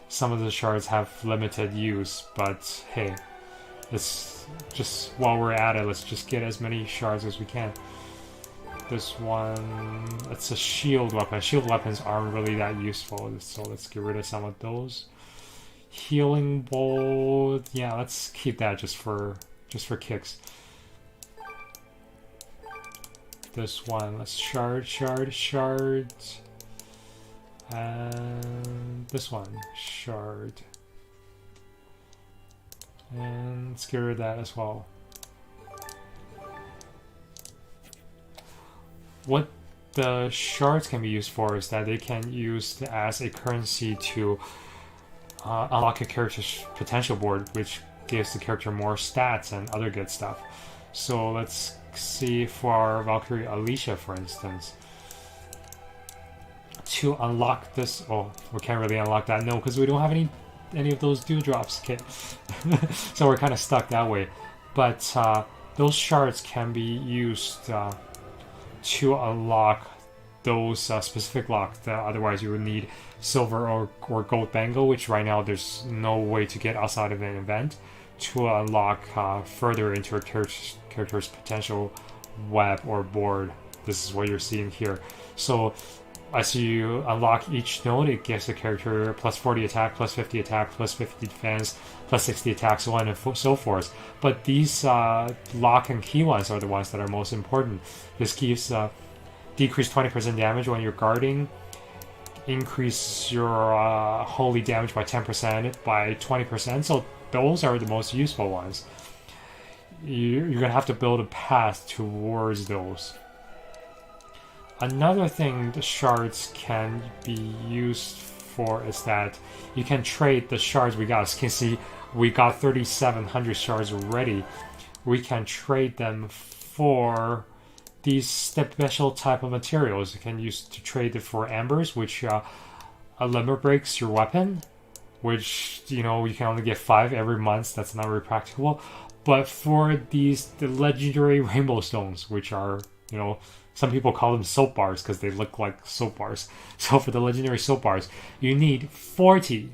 some of the shards have limited use. But hey, let's just, while we're at it, let's just get as many shards as we can. This one, it's a shield weapon. Shield weapons aren't really that useful, so let's get rid of some of those. Healing bolt, yeah, let's keep that just for kicks. This one, let's shard. And this one, shard. And let's get rid of that as well. What the shards can be used for is that they can be used as a currency to unlock a character's potential board, which gives the character more stats and other good stuff. So let's see for our Valkyrie Alicia, for instance. To unlock this, oh, we can't really unlock that, no, because we don't have any of those dewdrops kit. So we're kind of stuck that way. But those shards can be used to unlock those specific locks that otherwise you would need silver or gold bangle, which right now there's no way to get outside of an event to unlock further into a character's potential web or board. This is what you're seeing here. So as you unlock each node, it gives the character plus 40 attack, plus 50 attack, plus 50 defense, plus 60 attack, so on and so forth. But these lock and key ones are the ones that are most important. This gives decrease 20% damage when you're guarding, increase your holy damage by 10%, by 20%. So those are the most useful ones. You're going to have to build a path towards those. Another thing the shards can be used for is that you can trade the shards we got. As you can see, we got 3,700 shards already. We can trade them for these special type of materials. You can use to trade it for embers, which limit breaks your weapon, which, you know, you can only get 5 every month. That's not very practical. But for the legendary rainbow stones, which are, you know, some people call them soap bars because they look like soap bars. So for the legendary soap bars, you need 40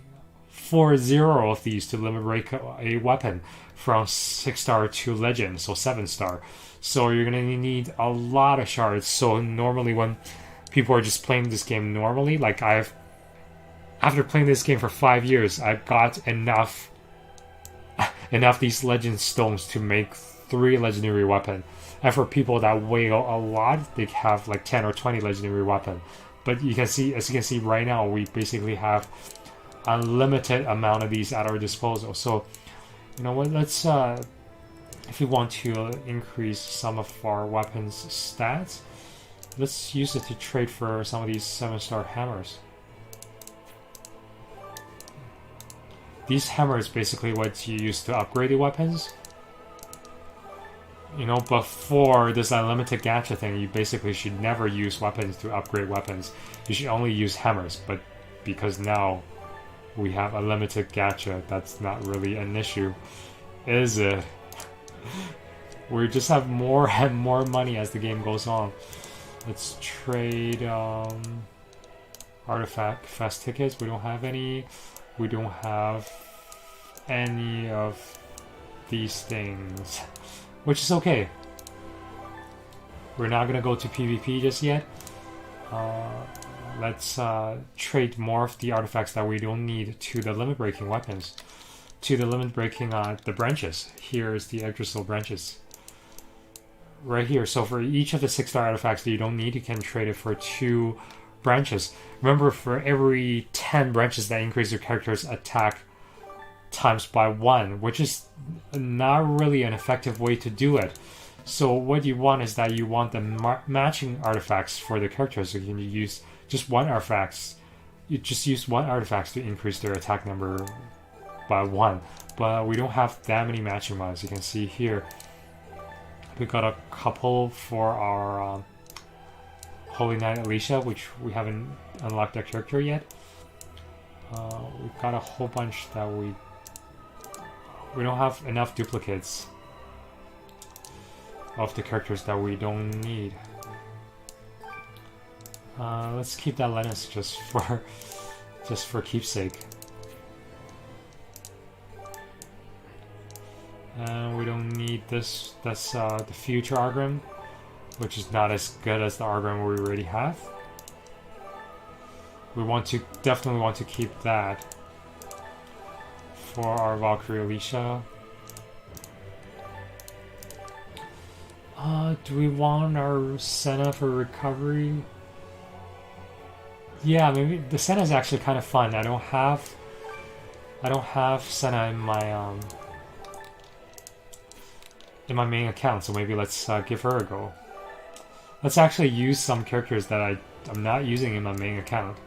of these to limit break a weapon from 6-star to legend, so 7-star. So you're going to need a lot of shards. So normally when people are just playing this game normally, like after playing this game for 5 years, I've got enough these legend stones to make 3 legendary weapons. And for people that weigh a lot, they have like 10 or 20 legendary weapon. But you can see, as you can see right now, we basically have unlimited amount of these at our disposal. So, you know what? Let's if we want to increase some of our weapons stats, let's use it to trade for some of these 7-star hammers. These hammers basically what you use to upgrade the weapons. You know, before this unlimited gacha thing, you basically should never use weapons to upgrade weapons. You should only use hammers, but because now we have unlimited gacha, that's not really an issue, is it? We just have more and more money as the game goes on. Let's trade artifact fast tickets. We don't have any. We don't have any of these things, which is okay. We're not gonna go to PvP just yet. Let's trade more of the artifacts that we don't need to the limit breaking weapons, to the limit breaking the branches. Here's the Yggdrasil branches right here. So for each of the 6-star artifacts that you don't need, you can trade it for 2 branches. Remember, for every 10 branches that increase your character's attack times by 1, which is not really an effective way to do it. So what you want is that you want the matching artifacts for the characters. So you can use just one artifact. You just use one artifact to increase their attack number by 1. But we don't have that many matching ones. You can see here we got a couple for our Holy Knight Alicia, which we haven't unlocked that character yet. We've got a whole bunch that we don't have enough duplicates of the characters that we don't need. Let's keep that Lennis just for keepsake. And we don't need this. That's the future Argrim, which is not as good as the Argrim we already have. We definitely want to keep that for our Valkyrie Alicia. Do we want our Senna for recovery? Yeah, maybe the Senna is actually kind of fun. I don't have Senna in my main account, so maybe let's give her a go. Let's actually use some characters that I'm not using in my main account.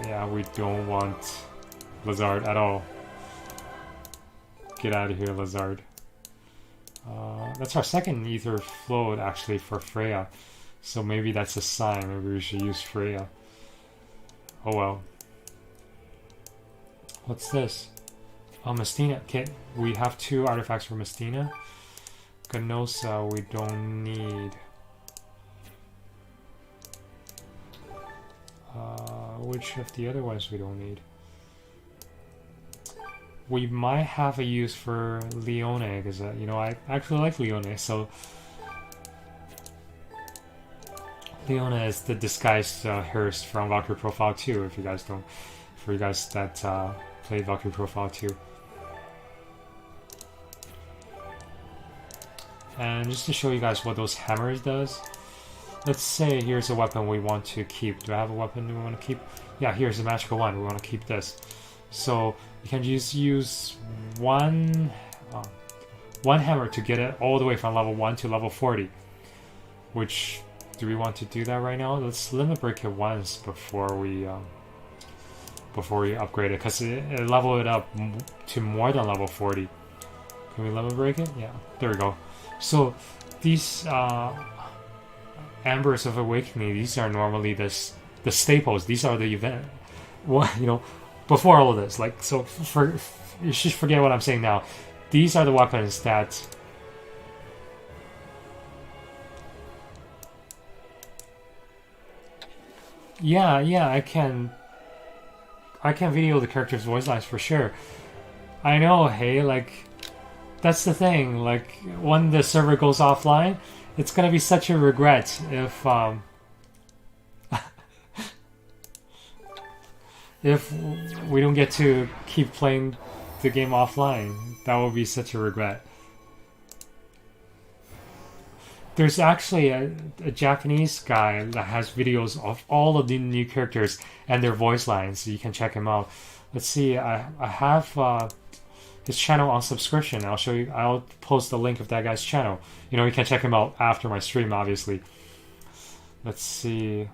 Yeah, we don't want Lazard at all. Get out of here, Lazard. That's our second ether float actually for Freya. So maybe that's a sign. Maybe we should use Freya. Oh well. What's this? Oh, Mestina. Okay, we have 2 artifacts for Mestina. Ganosa we don't need. Which of the other ones we don't need? We might have a use for Leone, because I actually like Leone. So Leone is the disguised Hearst from Valkyrie Profile 2. If you guys don't, for you guys that played Valkyrie Profile 2. And just to show you guys what those hammers does. Let's say here's a weapon we want to keep. Do I have a weapon we want to keep? Yeah, here's a magical one. We want to keep this. So you can just use one hammer to get it all the way from level 1 to level 40. Which, do we want to do that right now? Let's limit break it once before we upgrade it, because it leveled it up to more than level 40. Can we level break it? Yeah, there we go. So these Ambers of Awakening, these are normally the staples. These are the event. Well, before all of this, like, so you should forget what I'm saying now. These are the weapons that yeah, I can video the characters' voice lines for sure. I know, hey, like, that's the thing. Like, when the server goes offline, it's gonna be such a regret if we don't get to keep playing the game offline. That will be such a regret. There's actually a Japanese guy that has videos of all of the new characters and their voice lines, so you can check him out. Let's see, I have his channel on subscription. I'll show you. I'll post the link of that guy's channel. You can check him out after my stream, obviously. Let's see.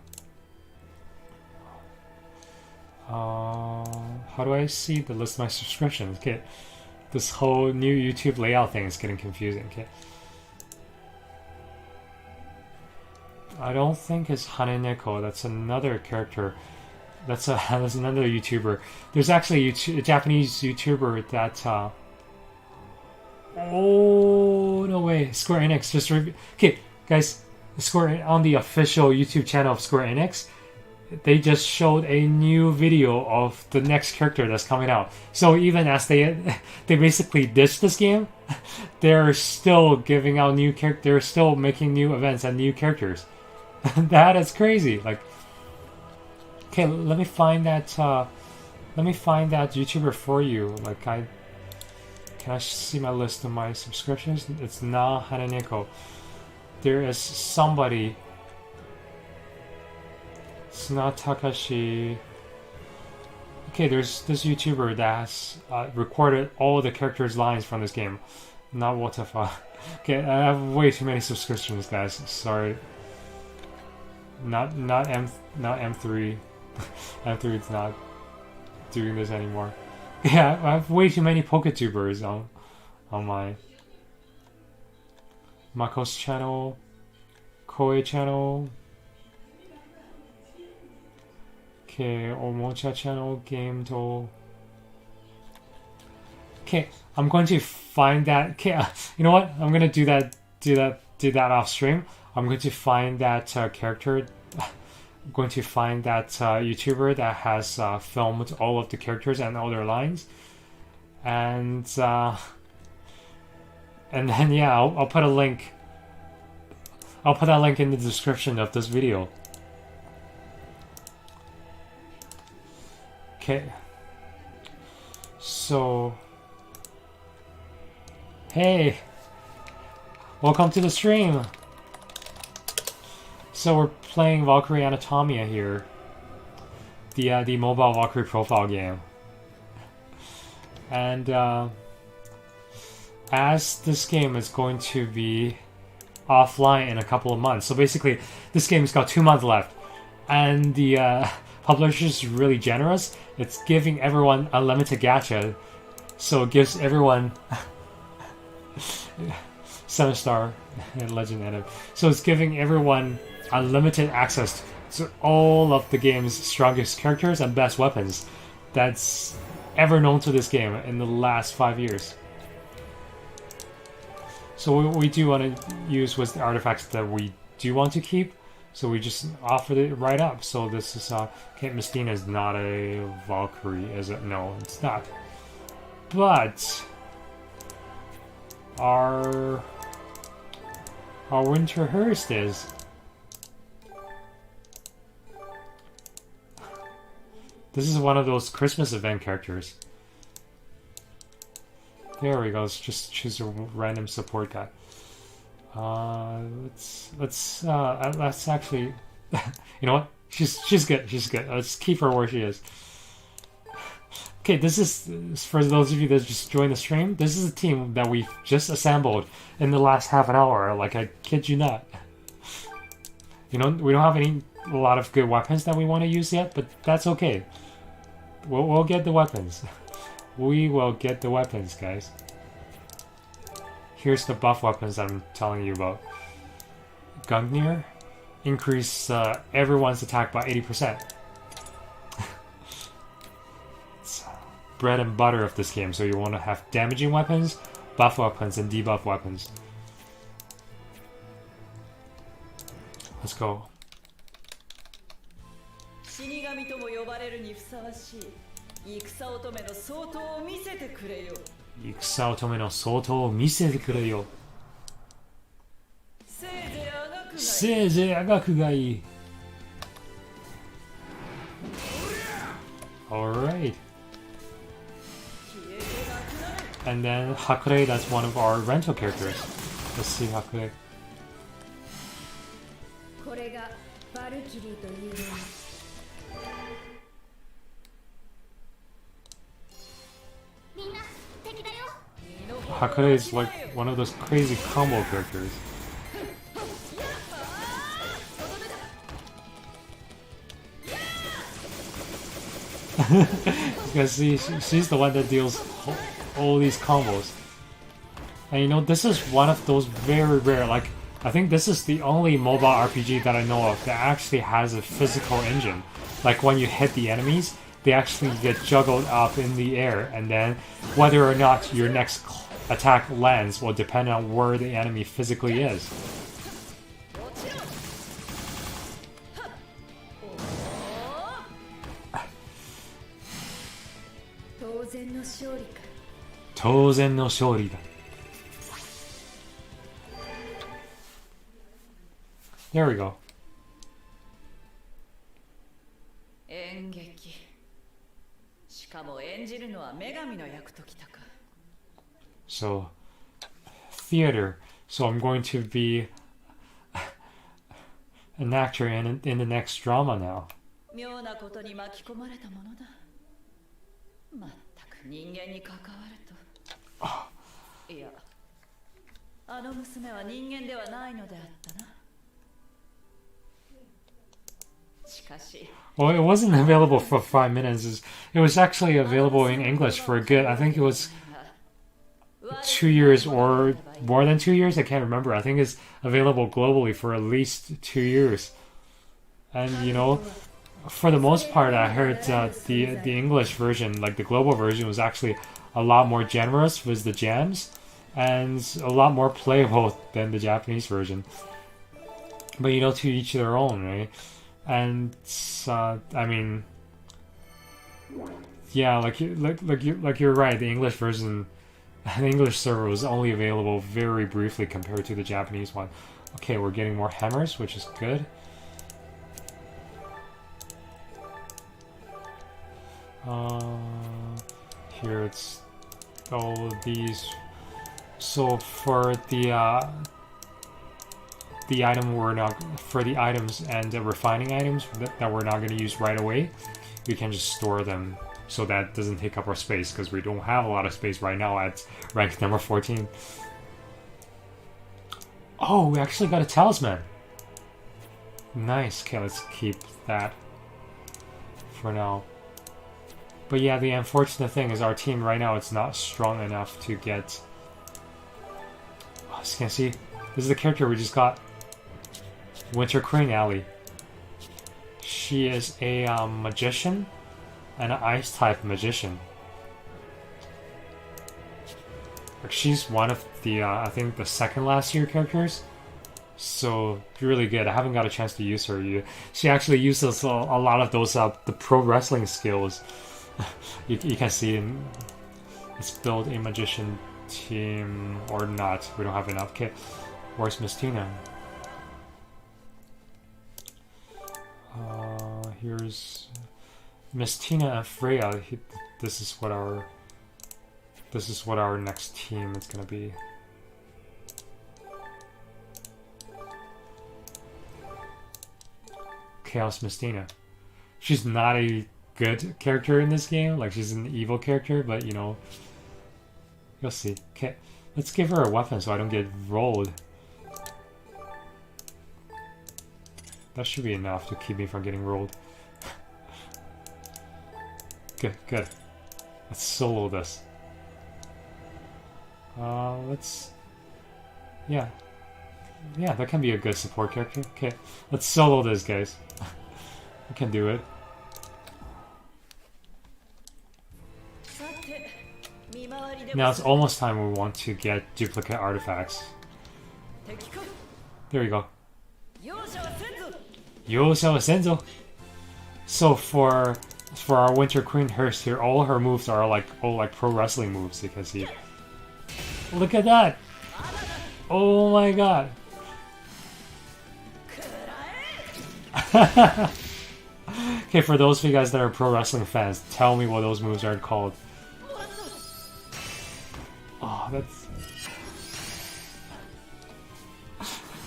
How do I see the list of my subscriptions? Okay, this whole new YouTube layout thing is getting confusing. Okay, I don't think it's Haneneko. That's another character. That's another YouTuber. There's actually a Japanese YouTuber that. Oh no way! Square Enix just okay, guys. Square on the official YouTube channel of Square Enix, they just showed a new video of the next character that's coming out. So even as they basically ditched this game, they're still giving out new characters. They're still making new events and new characters. That is crazy. Like, okay, let me find that YouTuber for you. Like, can I see my list of my subscriptions? It's not Haneneko. There is somebody. It's not Takashi. Okay, there's this YouTuber that has recorded all the characters' lines from this game. Not Watafa. Okay, I have way too many subscriptions, guys. Sorry. Not M3. M3 is not doing this anymore. Yeah, I have way too many Poketubers on my Mako's channel, Koei channel, okay, Omocha channel, Game to. Okay, I'm going to find that. Okay, you know what? I'm gonna do that off stream. I'm going to find that character. I'm going to find that YouTuber that has filmed all of the characters and all their lines, And then yeah, I'll put a link. I'll put that link in the description of this video. Okay. So, hey, welcome to the stream. So we're playing Valkyrie Anatomia here, the mobile Valkyrie profile game. And as this game is going to be offline in a couple of months, so basically this game's got 2 months left, and the publisher's really generous. It's giving everyone unlimited gacha, so it gives everyone 7-star legend edit. So it's giving everyone unlimited access to all of the game's strongest characters and best weapons that's ever known to this game in the last 5 years. So what we do want to use was the artifacts that we do want to keep. So we just offered it right up. So this is Kate Mistina is not a Valkyrie, is it? No, it's not. But our Winter Hearst is. This is one of those Christmas event characters. There we go. Let's just choose a random support guy. Let's actually, you know what? She's good. She's good. Let's keep her where she is. Okay, this is for those of you that just joined the stream. This is a team that we've just assembled in the last half an hour. Like, I kid you not. You know, we don't have a lot of good weapons that we want to use yet, but that's okay. We'll get the weapons. We will get the weapons, guys. Here's the buff weapons I'm telling you about. Gungnir. Increase everyone's attack by 80%. It's bread and butter of this game, so you want to have damaging weapons, buff weapons, and debuff weapons. Let's go. 死神とも呼ばれるにふさわしい戦乙女の相当を見せてくれよ。戦乙女の相当を見せてくれよ。せいぜいあがくがいい。Alright. And then Hakure, that's one of our rental characters. Let's see Hakure. これがバルキリーというもの。Hakure is like one of those crazy combo characters. Because she's the one that deals all these combos. And you know, this is one of those very rare, like, I think this is the only mobile RPG that I know of that actually has a physical engine. Like, when you hit the enemies, they actually get juggled up in the air, and then whether or not your next attack lands will depend on where the enemy physically is. Touzen no shori da. There we go. So, theater. So I'm going to be an actor in the next drama now. 妙なことに巻き込まれたものだ。まったく人間に関わると。いや、あの娘は人間ではないのであったな。しかし。Well, it wasn't available for 5 minutes. It was actually available in English for a good, I think it was 2 years or more than 2 years. I can't remember. I think it's available globally for at least 2 years. And you know, for the most part, I heard the English version, like the global version, was actually a lot more generous with the gems and a lot more playable than the Japanese version. But you know, to each their own, right? And I mean, Yeah, you're right. The English version, the English server was only available very briefly compared to the Japanese one. Okay, we're getting more hammers, which is good. Here it's all these. So for the item we're not for the items and the refining items that we're not going to use right away, we can just store them so that doesn't take up our space because we don't have a lot of space right now at rank number 14. Oh, we actually got a talisman. Nice. Okay, let's keep that for now. But yeah, the unfortunate thing is our team right now, it's not strong enough to get... Oh, as you can see, this is the character we just got. Winter Crane Alley. She is a magician and an ice type magician. Like, she's one of the, I think, the second last year characters. So, really good. I haven't got a chance to use her. She actually uses a lot of those, the pro wrestling skills. you can see it's build a magician team or not. We don't have enough. Okay, where's Miss Tina? Here's Miss Tina and Freya. This is what our next team is gonna be. Chaos Miss Tina. She's not a good character in this game. Like, she's an evil character, but you know, you'll see. Okay, let's give her a weapon so I don't get rolled. That should be enough to keep me from getting rolled. Good, good. Let's solo this. Let's... Yeah, that can be a good support character. Okay, let's solo this, guys. We can do it. Now it's almost time we want to get duplicate artifacts. There we go. Yosha Senzo. So for our Winter Queen Hearst here, all her moves are like pro wrestling moves. You can see. Look at that! Oh my god! Okay, for those of you guys that are pro wrestling fans, tell me what those moves are called. Oh, that's...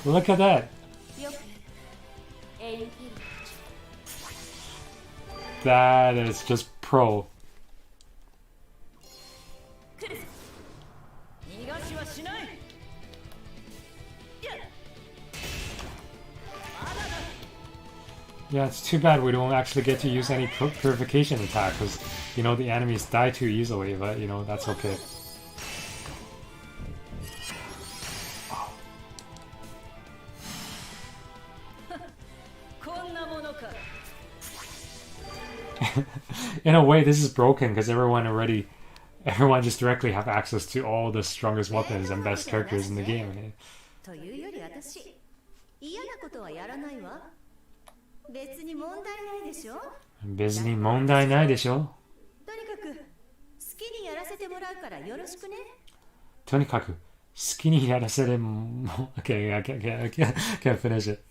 Look at that! That is just pro. Yeah, it's too bad we don't actually get to use any purification attack because, you know, the enemies die too easily, but, you know, that's okay. In a way, this is broken because everyone just directly have access to all the strongest weapons and best characters in the game. 別に問題ないでしょ。別に問題ないでしょ。とにかく好きにやらせてもらうからよろしくね。とにかく好きにやらせても Okay, I can't finish it.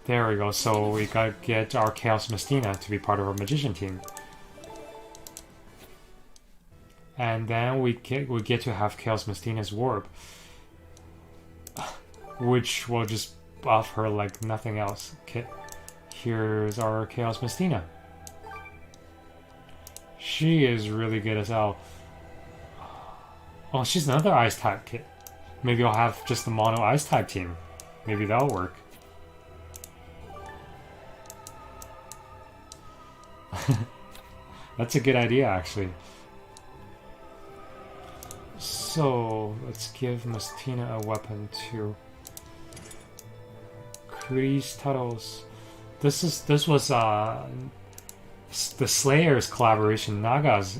There we go. So we gotta get our Chaos Mestina to be part of our magician team. And then we get to have Chaos Mestina's warp, which will just buff her like nothing else. Okay, here's our Chaos Mestina. She is really good as hell. Oh, she's another ice type kit. Maybe I'll have just the mono ice type team. Maybe that'll work. That's a good idea, actually. So let's give Mestina a weapon too. Kristalos. This was the Slayer's collaboration, Naga's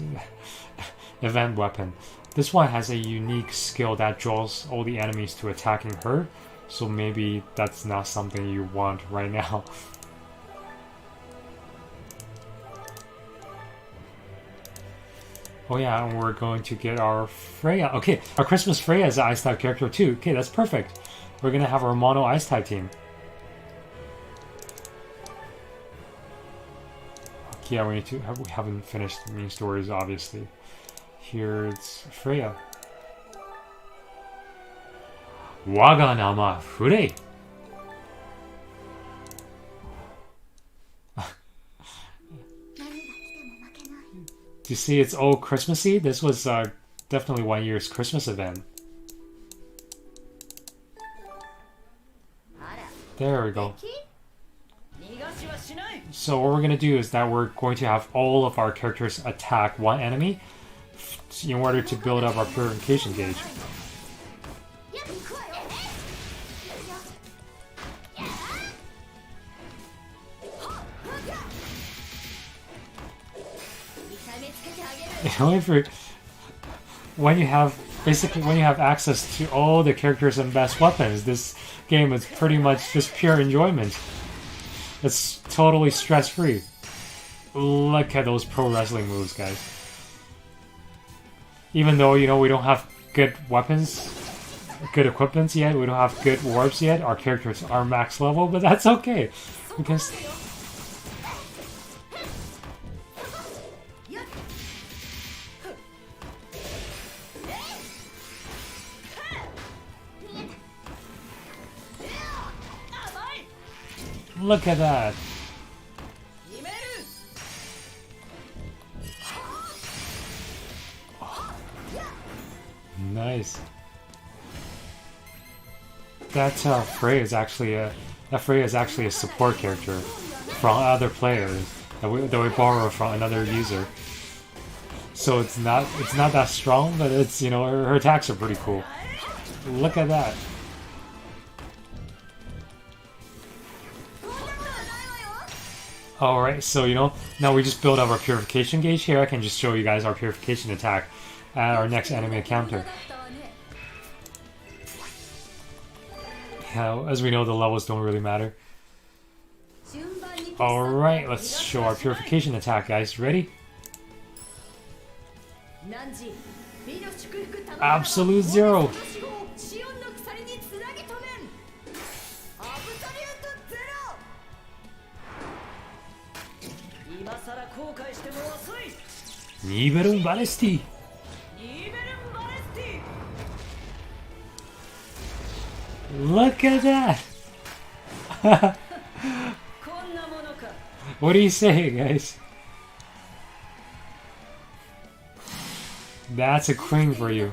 event weapon. This one has a unique skill that draws all the enemies to attacking her, so maybe that's not something you want right now. Oh yeah, and we're going to get our Freya. Okay, our Christmas Freya is an Ice type character too. Okay, that's perfect. We're gonna have our mono Ice type team. Okay, yeah, we haven't finished the main stories, obviously. Here it's Freya. Waga nama furei. Do you see it's all Christmassy? This was definitely one year's Christmas event. There we go. So what we're going to do is that we're going to have all of our characters attack one enemy in order to build up our purification gauge. You know, when you have access to all the characters and best weapons, this game is pretty much just pure enjoyment. It's totally stress-free. Look at those pro wrestling moves, guys. Even though, you know, we don't have good weapons, good equipment yet, we don't have good warps yet, our characters are max level, but that's okay. Because look at that. Nice. That Freya is actually a support character from other players that we borrow from another user. So it's not that strong, but it's, you know, her attacks are pretty cool. Look at that. Alright, so, you know, now we just build up our purification gauge here. I can just show you guys our purification attack at our next enemy encounter. Yeah, as we know, the levels don't really matter. Alright, let's show our purification attack, guys. Ready? Absolute zero! Nivelum Balesti! Look at that! What are you saying, guys? That's a queen for you.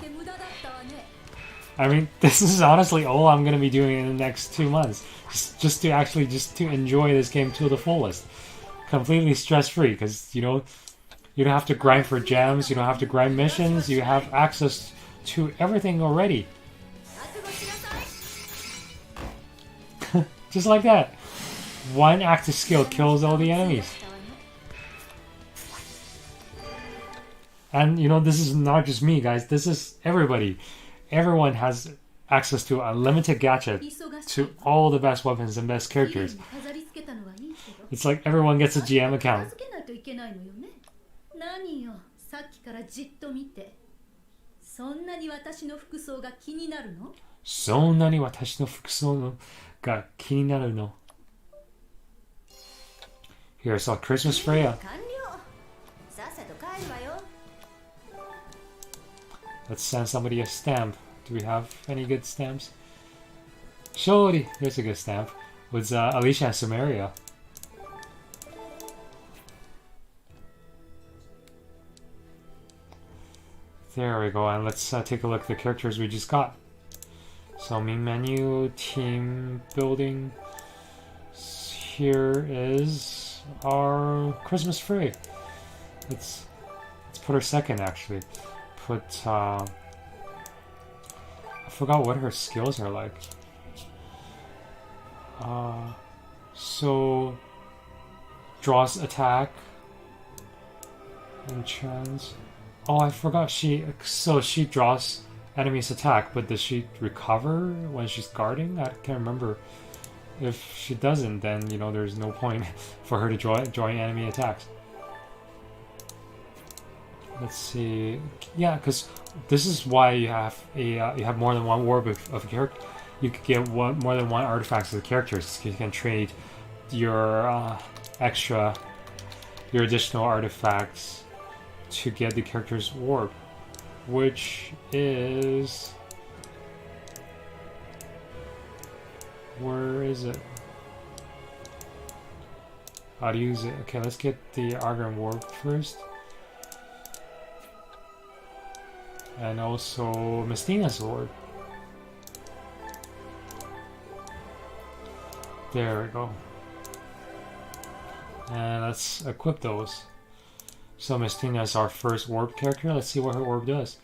I mean, this is honestly all I'm gonna be doing in the next 2 months. Just to enjoy this game to the fullest. Completely stress-free, because, you know, you don't have to grind for gems, you don't have to grind missions, you have access to everything already. Just like that. One active skill kills all the enemies. And, you know, this is not just me, guys. This is everybody. Everyone has access to unlimited gacha to all the best weapons and best characters. It's like everyone gets a GM account. Here's our Christmas Freya. Let's send somebody a stamp. Do we have any good stamps? Shori! Here's a good stamp. With Alicia and Sumeria. There we go, and let's take a look at the characters we just got. So main menu, team building. Here is our Christmas Frey. Let's put her second, actually. Put I forgot what her skills are like. So draws attack, enchants. Oh, I forgot she draws enemy's attack, but does she recover when she's guarding? I can't remember. If she doesn't, then, you know, there's no point for her to join enemy attacks. Let's see. Yeah, because this is why you have you have more than one orb of a character. You could get more than one artifacts of the characters. You can trade your your additional artifacts to get the character's orb, which is, where is it? How to use it? Okay, let's get the Argon orb first. And also Mestina's orb. There we go. And let's equip those. So Mestina is our first orb character. Let's see what her orb does.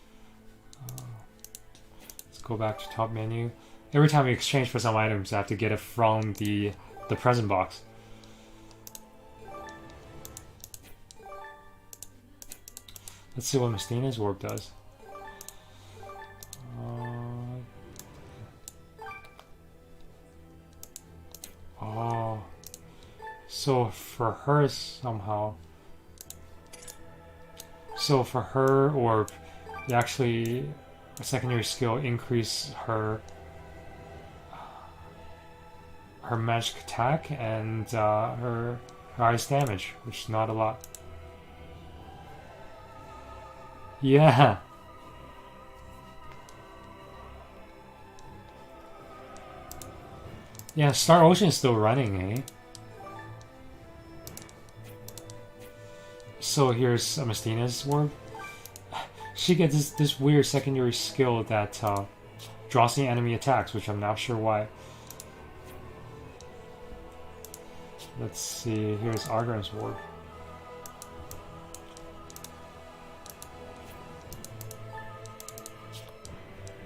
Let's go back to top menu. Every time we exchange for some items, I have to get it from the present box. Let's see what Mestina's orb does. Oh, so for her somehow. So for her orb, you actually a secondary skill increase her magic attack and her ice damage, which is not a lot. Yeah. Yeah, Star Ocean is still running, eh? So here's Mestina's orb. She gets this weird secondary skill that draws the enemy attacks, which I'm not sure why. Let's see, here's Argon's orb.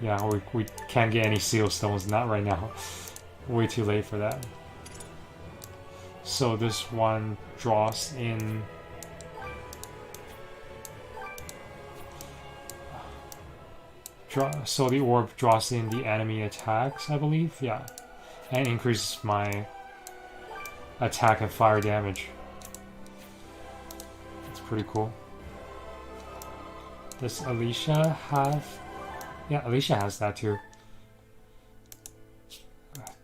Yeah, we can't get any seal stones, not right now. Way too late for that. So this one draws in so the orb draws in the enemy attacks, I believe. Yeah. And increases my attack and fire damage. That's pretty cool. Does Alicia have? Yeah, Alicia has that too.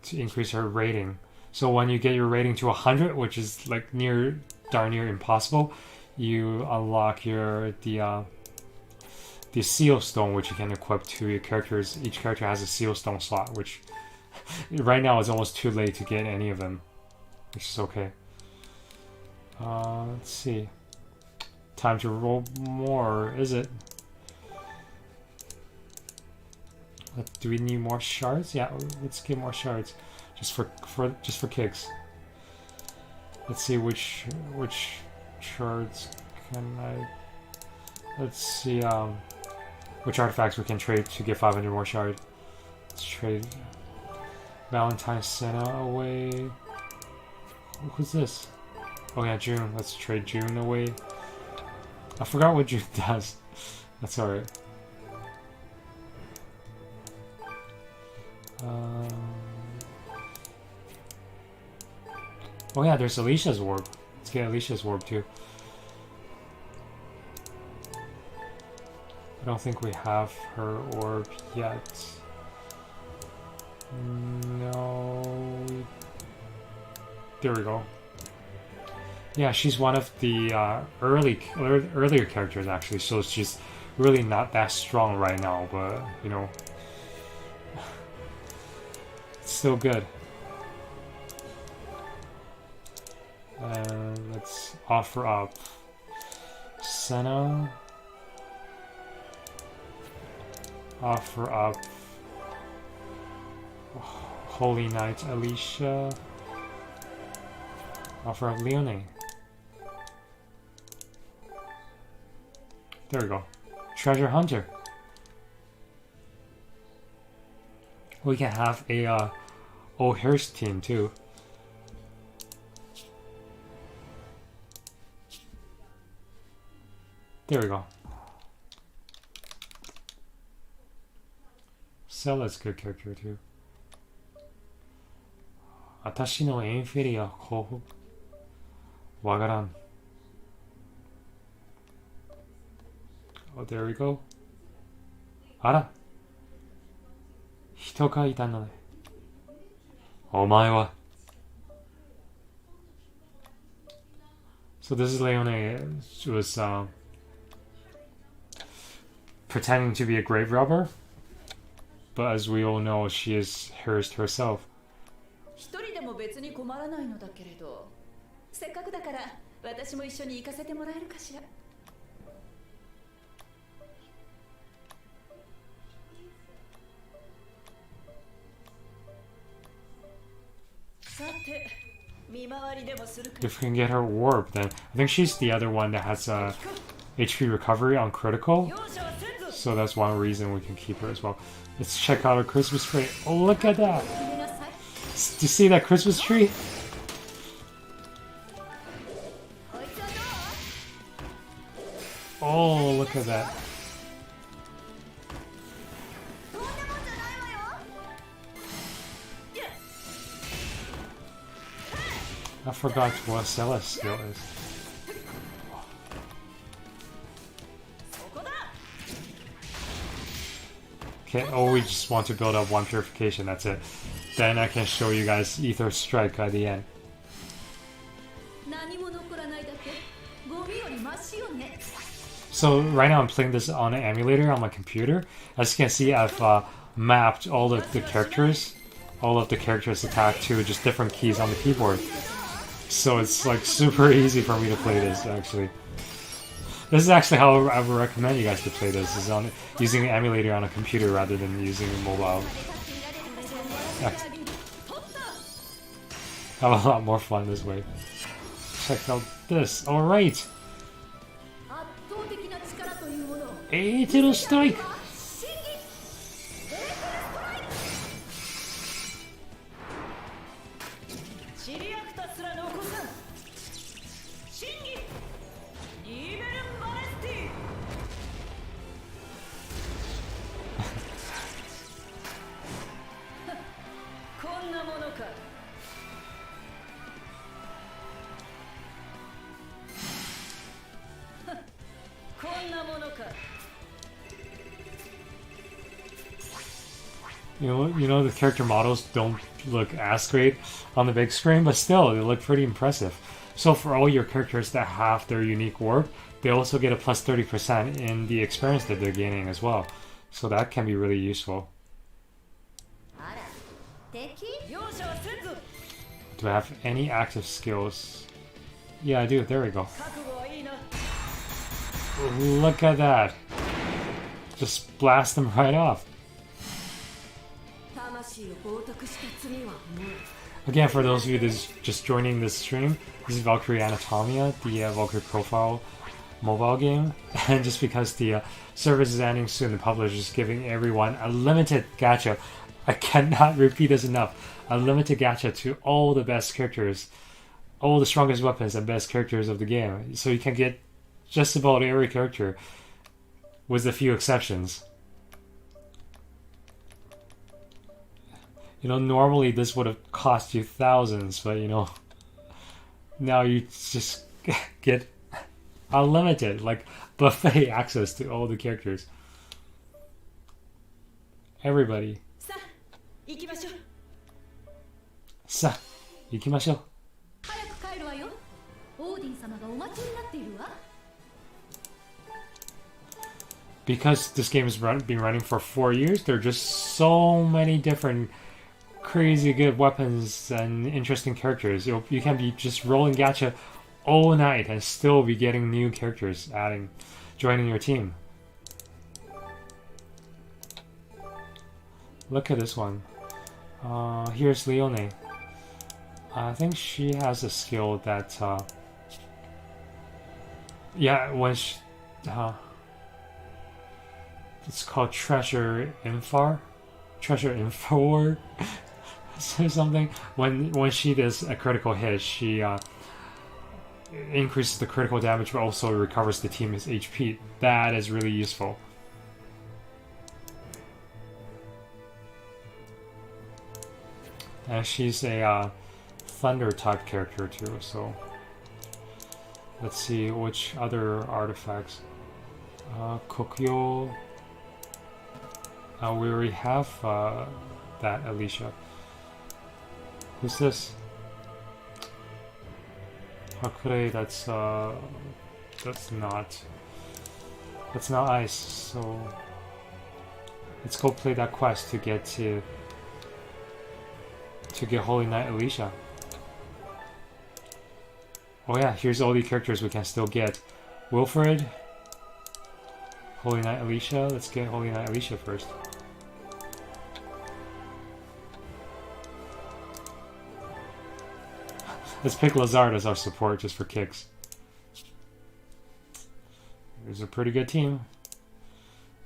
To increase her rating. So when you get your rating to 100, which is like darn near impossible, you unlock the seal stone, which you can equip to your characters. Each character has a seal stone slot, which right now is almost too late to get any of them, which is okay. Let's see. Time to roll more, is it? Do we need more shards? Yeah, let's get more shards, just for kicks. Let's see which shards can I. Let's see which artifacts we can trade to get 500 more shards. Let's trade Valentine's Senna away. Who's this? Oh yeah, June. Let's trade June away. I forgot what June does. That's alright. Oh yeah, there's Alicia's orb. Let's get Alicia's orb too. I don't think we have her orb yet. No. There we go. Yeah, she's one of the earlier characters actually, so she's really not that strong right now, but you know, it's still good. And let's offer up Senna. Offer up Holy Knight Alicia. Offer up Leone. There we go. Treasure Hunter. We can have a O'Hurst team too. There we go. Cella's good character too. 私のインフェリア候補わからん。Oh, there we go. あら。人がいたのね。お前は。So this is Leone. She was pretending to be a grave robber, but as we all know, she is hers herself. 一人でも別に困らないのだけれど、せっかくだから私も一緒に行かせてもらえるかしら。さて、見回りでもするか。If we can get her warp, then I think she's the other one that has HP recovery on critical. So that's one reason we can keep her as well. Let's check out her Christmas tree. Oh, look at that! Do you see that Christmas tree? Oh, look at that. I forgot what Stella's skill is. Okay, oh, we just want to build up one purification, that's it. Then I can show you guys Ether Strike at the end. So right now I'm playing this on an emulator on my computer. As you can see, I've mapped all of the characters attack to just different keys on the keyboard. So it's like super easy for me to play this actually. This is actually how I would recommend you guys to play this, is on using an emulator on a computer rather than using a mobile. Have a lot more fun this way. Check out this. Alright! It'll strike! You know the character models don't look as great on the big screen, but still they look pretty impressive. So for all your characters that have their unique warp, they also get a plus 30% in the experience that they're gaining as well. So that can be really useful. Do I have any active skills? Yeah, I do. There we go. Look at that. Just blast them right off. Again, for those of you that's just joining this stream, this is Valkyrie Anatomia, the Valkyrie Profile mobile game. And just because the service is ending soon, the publisher is giving everyone a limited gacha. I cannot repeat this enough. A limited gacha to all the best characters, all the strongest weapons and best characters of the game. So you can get just about every character, with a few exceptions. You know, normally this would have cost you thousands, but you know, now you just get unlimited, like buffet access to all the characters. Everybody. さあ、行きましょう。早く帰るわよ。オーディン様がお待ちになっているわ。Because this game has been running for 4 years, there are just so many different crazy good weapons and interesting characters. You can be just rolling gacha all night and still be getting new characters joining your team. Look at this one. Here's Leone. I think she has a skill that when she, it's called Treasure Infar or something. When she does a critical hit, she increases the critical damage but also recovers the team's HP. That is really useful. And she's a thunder type character too, so let's see which other artifacts. Kokyo. We already have that Alicia. Who's this? Hakure, that's not ice, so let's go play that quest to get Holy Knight Alicia. Oh yeah, here's all the characters we can still get. Wilfred, Holy Knight Alicia. Let's get Holy Knight Alicia first. Let's pick Lazard as our support just for kicks. There's a pretty good team.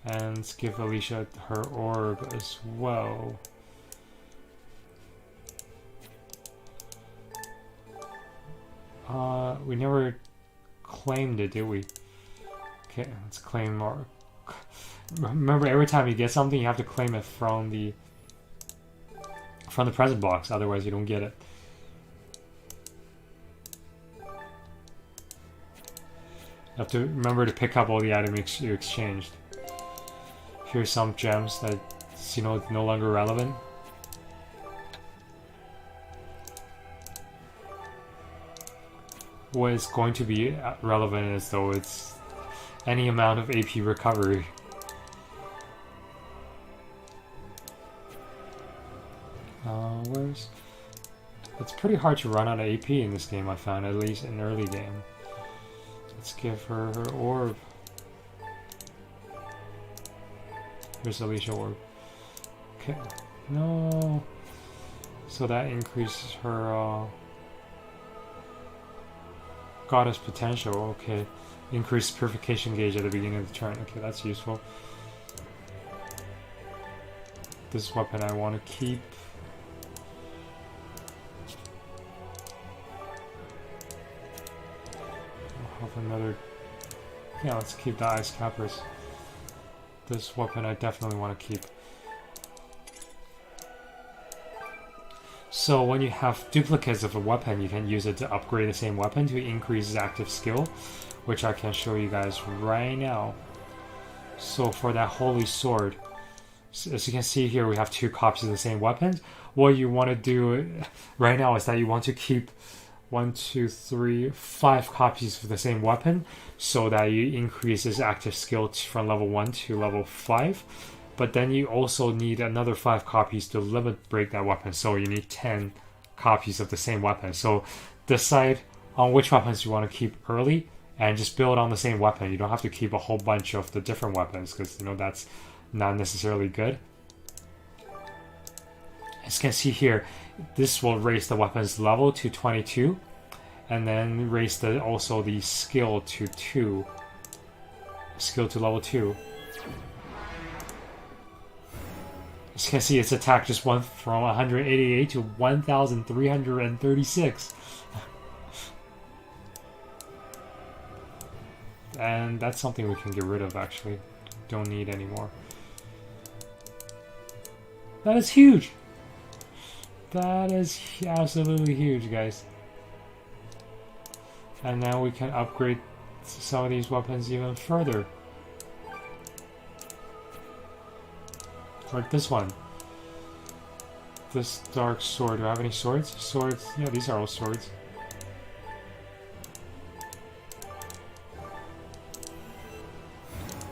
And let's give Alicia her orb as well. We never claimed it, did we? Okay, let's claim more. Remember, every time you get something, you have to claim it from the present box. Otherwise, you don't get it. You have to remember to pick up all the items you exchanged. Here's some gems that, you know, no longer relevant. What is going to be relevant is, though, it's any amount of AP recovery. Where's... It's pretty hard to run out of AP in this game, I found, at least in early game. Let's give her her orb. Here's Alicia orb. Okay. No. So that increases her goddess potential. Okay. Increase purification gauge at the beginning of the turn. Okay, that's useful. This weapon I want to keep. I'll have another... Yeah, let's keep the ice cappers. This weapon I definitely want to keep. So when you have duplicates of a weapon, you can use it to upgrade the same weapon to increase its active skill, which I can show you guys right now. So for that holy sword, as you can see here, we have 2 copies of the same weapon. What you want to do right now is that you want to keep 1, 2, 3, 5 copies of the same weapon, so that you increase its active skill from level 1 to level 5. But then you also need another 5 copies to limit break that weapon, so you need 10 copies of the same weapon. So decide on which weapons you want to keep early and just build on the same weapon. You don't have to keep a whole bunch of the different weapons, because, you know, that's not necessarily good. As you can see here, this will raise the weapon's level to 22, and then raise also the skill to 2. Skill to level 2. As you can see, its attack just went from 188 to 1,336. And that's something we can get rid of, actually. Don't need anymore. That is huge! That is absolutely huge, guys. And now we can upgrade some of these weapons even further. Like this one. This dark sword. Do I have any swords? Swords? Yeah, these are all swords.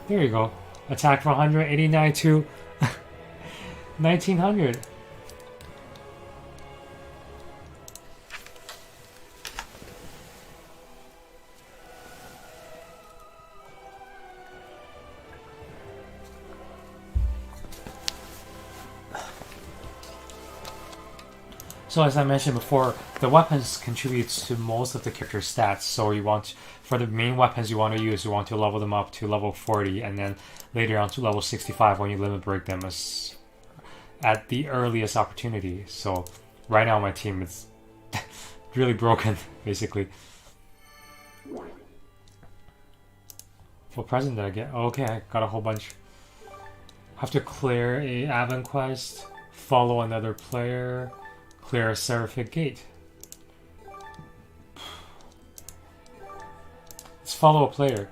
There you go. Attack from 189 to 1900. So as I mentioned before, the weapons contributes to most of the character's stats. So you want, for the main weapons you want to use, you want to level them up to level 40, and then later on to level 65 when you limit break them as at the earliest opportunity. So right now my team is really broken, basically. What present did I get? Oh, okay, I got a whole bunch. Have to clear a Avon quest, follow another player, clear a Seraphic Gate. Let's follow a player.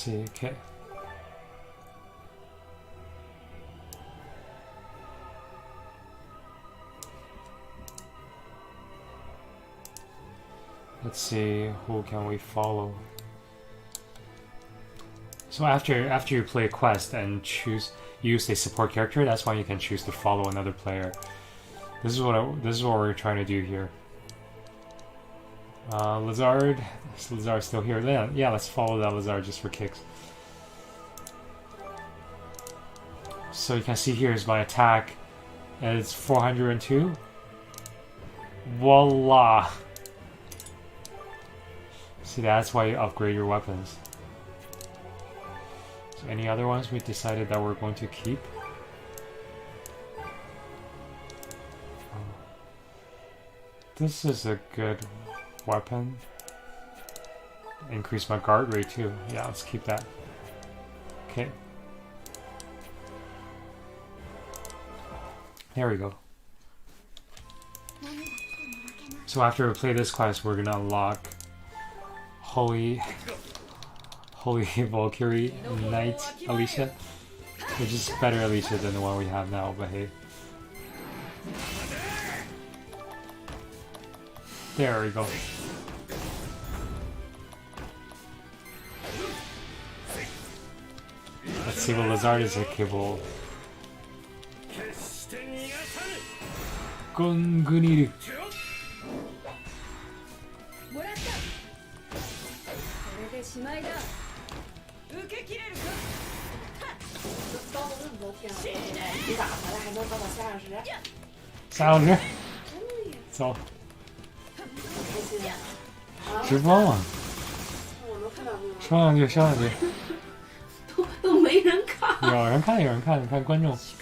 see. Okay. Let's see, who can we follow? So after you play a quest and use a support character, that's when you can choose to follow another player. This is what we're trying to do here. Lizard, is Lizard still here? Yeah, let's follow that Lizard just for kicks. So you can see here is my attack, and it's 402. Voila! See, that's why you upgrade your weapons. So any other ones we decided that we're going to keep? This is a good weapon. Increase my guard rate too. Yeah, let's keep that. Okay. There we go. So after we play this class, we're gonna unlock Holy Valkyrie Knight Alicia, which is better Alicia than the one we have now, but hey. There we go. Let's see what Lizard is capable of. Gonguniru. Sound so 直播嘛，说两句，说两句。都没人看。有人看，有人看，你看观众。几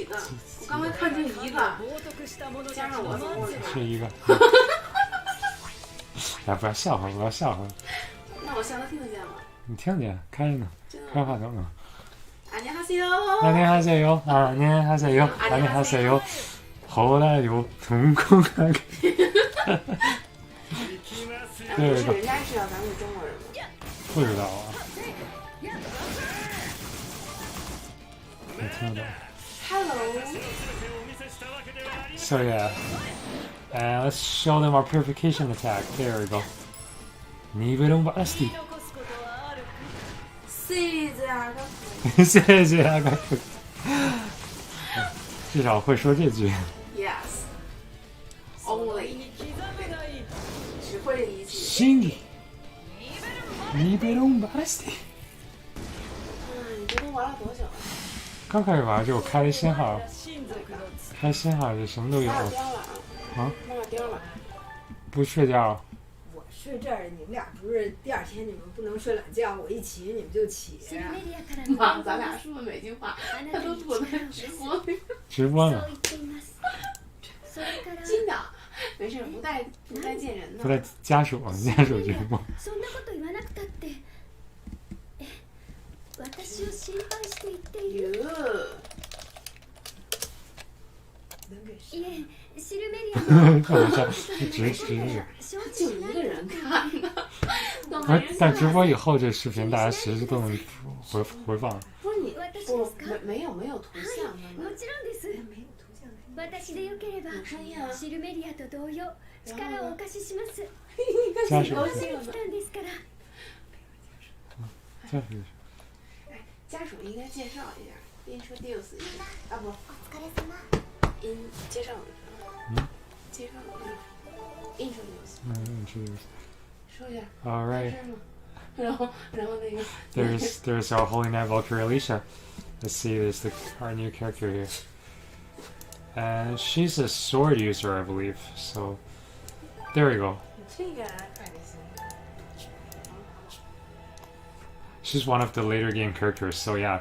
个？我刚才看见一个，加上我总共是一个。哎，不要笑话，不要笑话。那我笑他听得见吗？你听见，开着呢，开话筒呢。안녕하세요。 안녕하세요。 안녕하세요。 后来有同工看。对，人家知道咱们是中国人吗？不知道啊。我听得懂。Hello. So yeah, and let's show them our purification attack. There we go. Nivelon Basti. 谢谢阿哥。至少会说这句。Yes. Only. 只会这一句。心里。Nivelon Basti. 你这都玩了多久了？刚开始玩就开了新号，开新号就什么都有了。啊？妈妈颠了。不睡觉。我睡这儿，你们俩不是第二天你们不能睡懒觉，我一起你们就起。妈，咱俩说的每句话，他都躲在直播里。直播呢？真的，没事，不带见人的。不带家属直播。私を心配して言っている。いえ、シルメリアの。就一个人看的。但直播以后这视频大家随时都能回放。不是你，没有图像的。もちろんです。没有图像。私でよければ、シルメリアと同様、力をお貸しします。家属。来たんですから。家属。家属应该介绍一下 ，introduce 一下啊不，介绍介绍 introduce， 说一下 All right. 然后那个 There's our Holy Knight Valkyrie Alicia. Let's see, there's our new character here. And she's a sword user, I believe. So there we go. 这个太开心了。She's one of the later game characters, so yeah,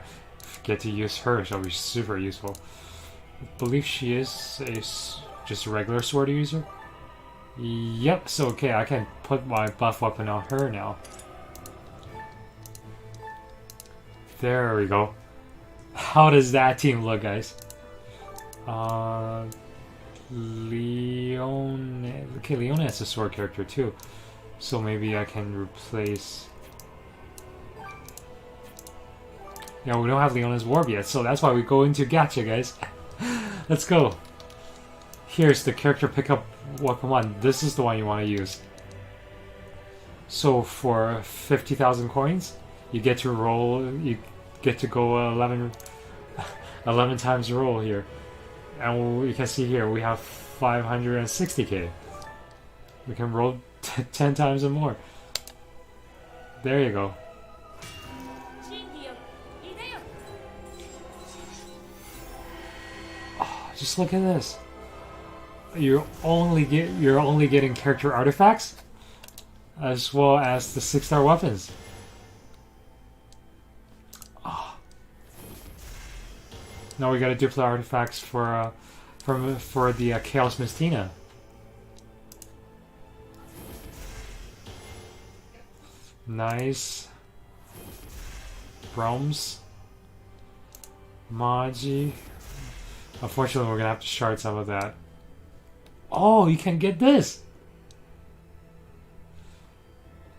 get to use her, she'll be super useful. I believe she is just a regular sword user. Yep, so okay, I can put my buff weapon on her now. There we go. How does that team look, guys? Leone. Okay, Leone is a sword character too. So maybe I can replace Yeah, we don't have Leona's Warp yet, so that's why we go into Gacha, guys. Let's go. Here's the character pickup weapon one. This is the one you want to use. So for 50,000 coins, you get to roll. You get to go 11 times roll here, and you can see here we have 560k. We can roll 10 times or more. There you go. Oh, just look at this. You're only getting character artifacts, as well as the 6-star weapons. Oh. Now we gotta duplicate artifacts for the Chaos Mistina. Nice. Broms. Maji. Unfortunately, we're gonna have to shard some of that. Oh, you can get this!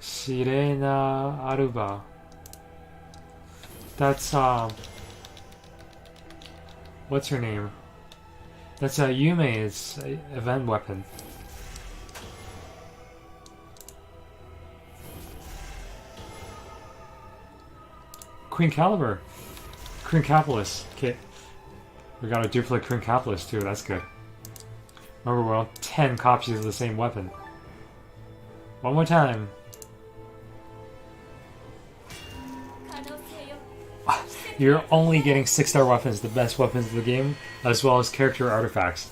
Sirena Aruba. That's, what's her name? That's Yume's event weapon. Queen Caliber. Queen Capitalist. Okay. We got a duplicate Queen Capitalist too, that's good. Remember, we're on 10 copies of the same weapon. One more time. You're only getting 6-star weapons, the best weapons of the game, as well as character artifacts.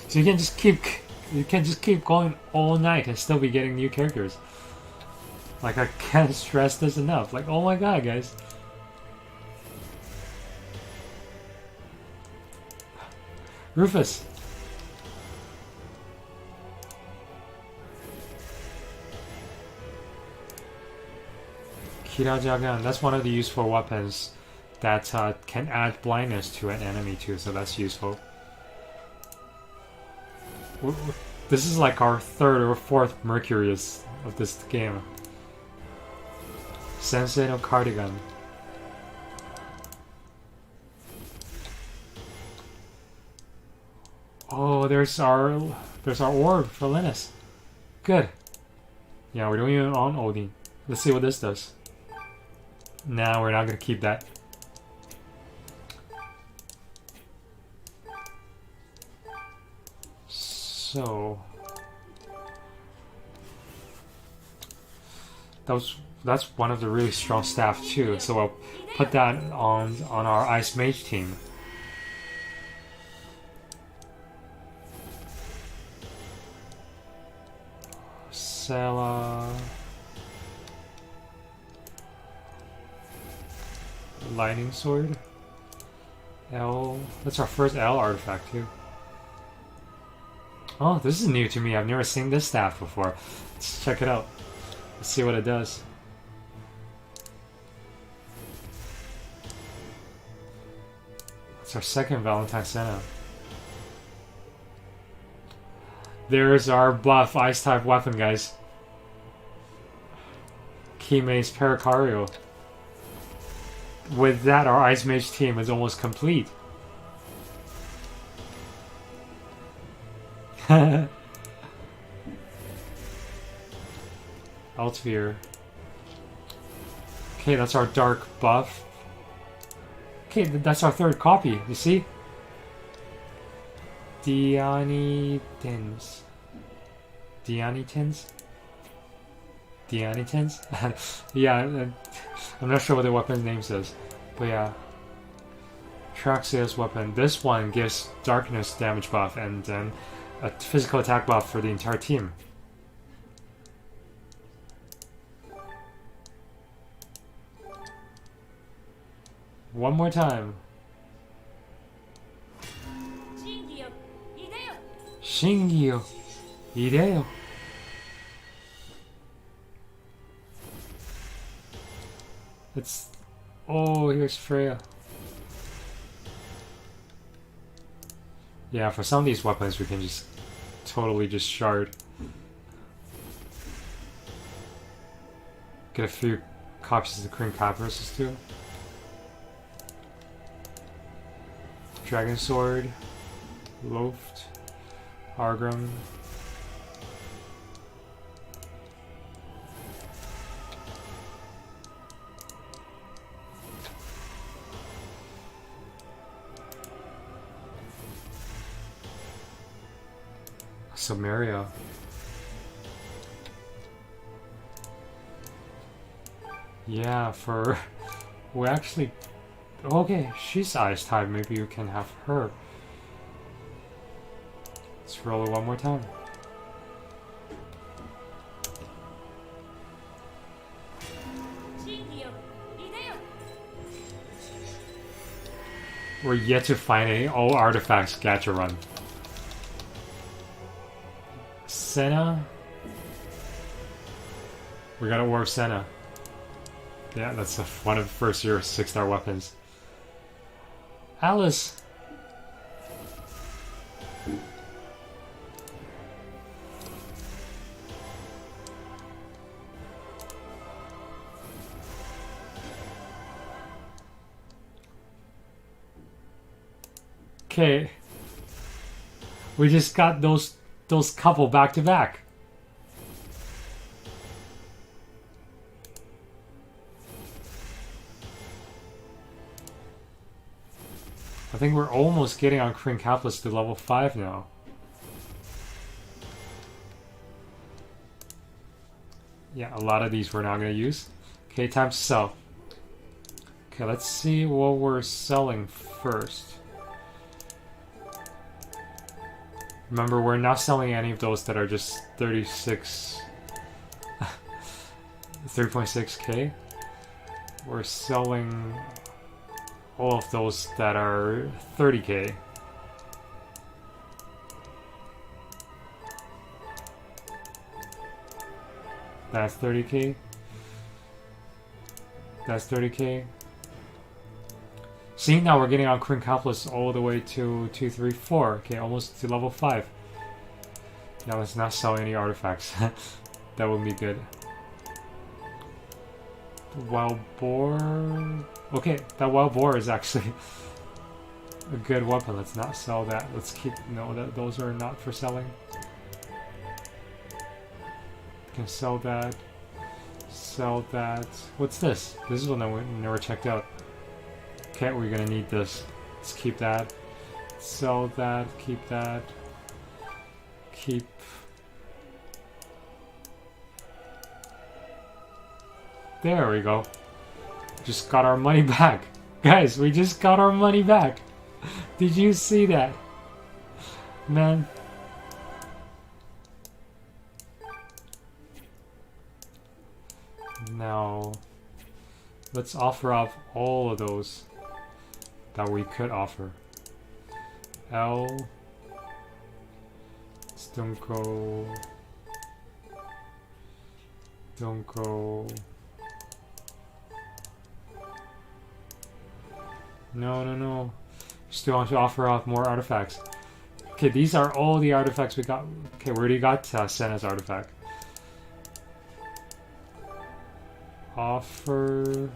So you can just keep going all night and still be getting new characters. Like, I can't stress this enough. Like, oh my god, guys. Rufus. Kirajagan, that's one of the useful weapons that can add blindness to an enemy too, so that's useful. This is like our 3rd or 4th Mercurius of this game. Sensei no Cardigan. Oh, there's our orb for Linus. Good. Yeah, we're doing it on Odin. Let's see what this does. Nah, we're not gonna keep that. So that's one of the really strong staff too. So I'll put that on our Ice Mage team. Sela. Lightning Sword. L. That's our first L artifact too. Oh, this is new to me. I've never seen this staff before. Let's check it out. Let's see what it does. It's our second Valentine Senna. There's our buff ice type weapon, guys. Kime's Pericario. With that, our Ice Mage team is almost complete. Altvir. Okay, that's our dark buff. Okay, that's our 3rd copy, you see? Dianitins. Dianitins? Dianitins? Yeah, I'm not sure what the weapon's name says. But yeah. Traxia's weapon. This one gives darkness damage buff and then a physical attack buff for the entire team. One more time. Shingyo Ideo. It's... Oh, here's Freya. Yeah, for some of these weapons we can just totally just shard. Get a few copies of the Queen Caprices too. Dragon Sword, Loft, Argram. Samaria. Yeah, we actually... Okay, she's ice type, maybe you can have her. Let's roll it one more time. We're yet to find any all artifacts gacha run. Senna. We gotta war Senna. Yeah, that's one of the first year 6-star weapons. Alice. Okay. We just got those couple back to back. I think we're almost getting on Krinkaplus to level 5 now. Yeah, a lot of these we're not going to use. Okay, time to sell. Okay, let's see what we're selling first. Remember, we're not selling any of those that are just 3.6k. We're selling all of those that are 30k. That's 30k. That's 30k. See, now we're getting on Krinkaplus all the way to 2, 3, 4. Okay, almost to level 5. Now let's not sell any artifacts. That would be good. Wild Boar. Okay, that Wild Boar is actually a good weapon. Let's not sell that. Let's keep... No, those are not for selling. Can sell that. Sell that. What's this? This is one that we never checked out. Okay, we're gonna need this. Let's keep that. Sell that. Keep that. Keep... There we go. Just got our money back. Guys, we just got our money back. Did you see that? Man. Now, let's offer up all of those that we could offer. L. Don't go. Don't go. No. Still want to offer up more artifacts. Okay, these are all the artifacts we got. Okay, we already got Senna's artifact. Offer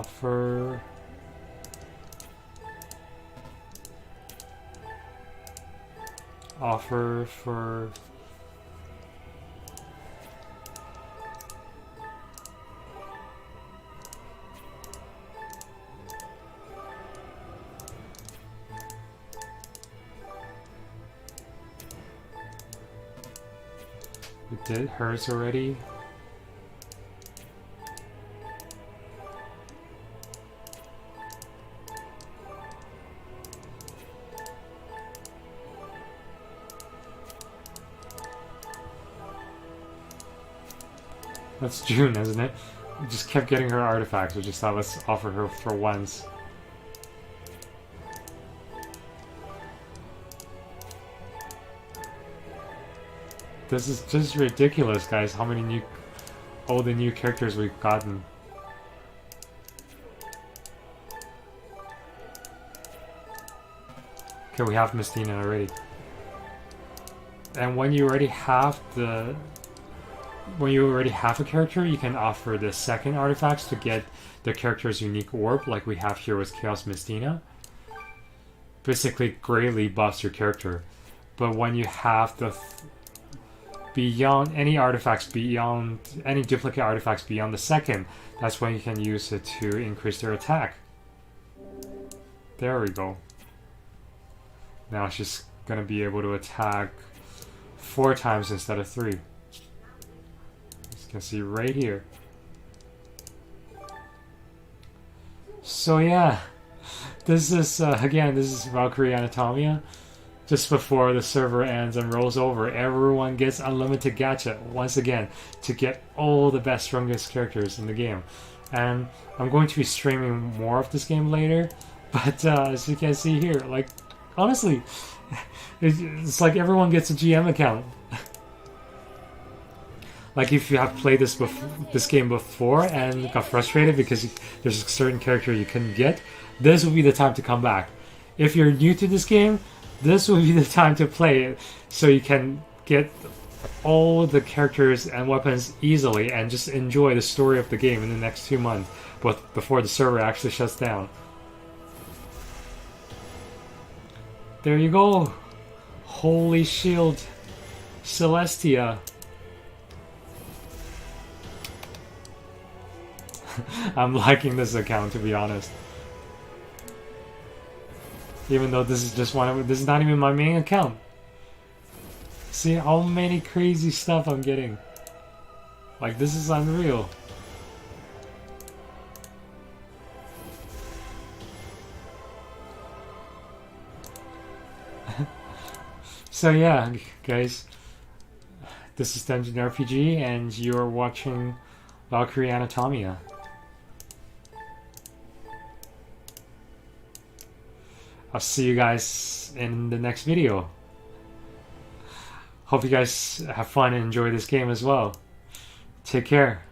for... We did hers already. That's June, isn't it? We just kept getting her artifacts. We just thought let's offer her for once. This is just ridiculous, guys, how many all the new characters we've gotten. Okay, we have Mistina already. And when you already have a character, you can offer the second artifacts to get the character's unique orb, like we have here with Chaos Mistina. basically greatly buffs your character. But when you have the beyond any artifacts, beyond any duplicate artifacts beyond the second, that's when you can use it to increase their attack. There we go. Now she's gonna be able to attack 4 times instead of 3. As you can see right here. So yeah, this is again, this is Valkyrie Anatomia. Just before the server ends and rolls over, everyone gets unlimited gacha once again to get all the best, strongest characters in the game. And I'm going to be streaming more of this game later, but as you can see here, like, honestly, it's like everyone gets a GM account. Like if you have played this game before and got frustrated because there's a certain character you couldn't get, this will be the time to come back. If you're new to this game, this will be the time to play it so you can get all the characters and weapons easily and just enjoy the story of the game in the next 2 months, but before the server actually shuts down. There you go. Holy Shield Celestia. I'm liking this account, to be honest. Even though this is just this is not even my main account. See how many crazy stuff I'm getting. Like, this is unreal. So yeah, guys, this is Dungeon RPG, and you're watching Valkyrie Anatomia. I'll see you guys in the next video. Hope you guys have fun and enjoy this game as well. Take care.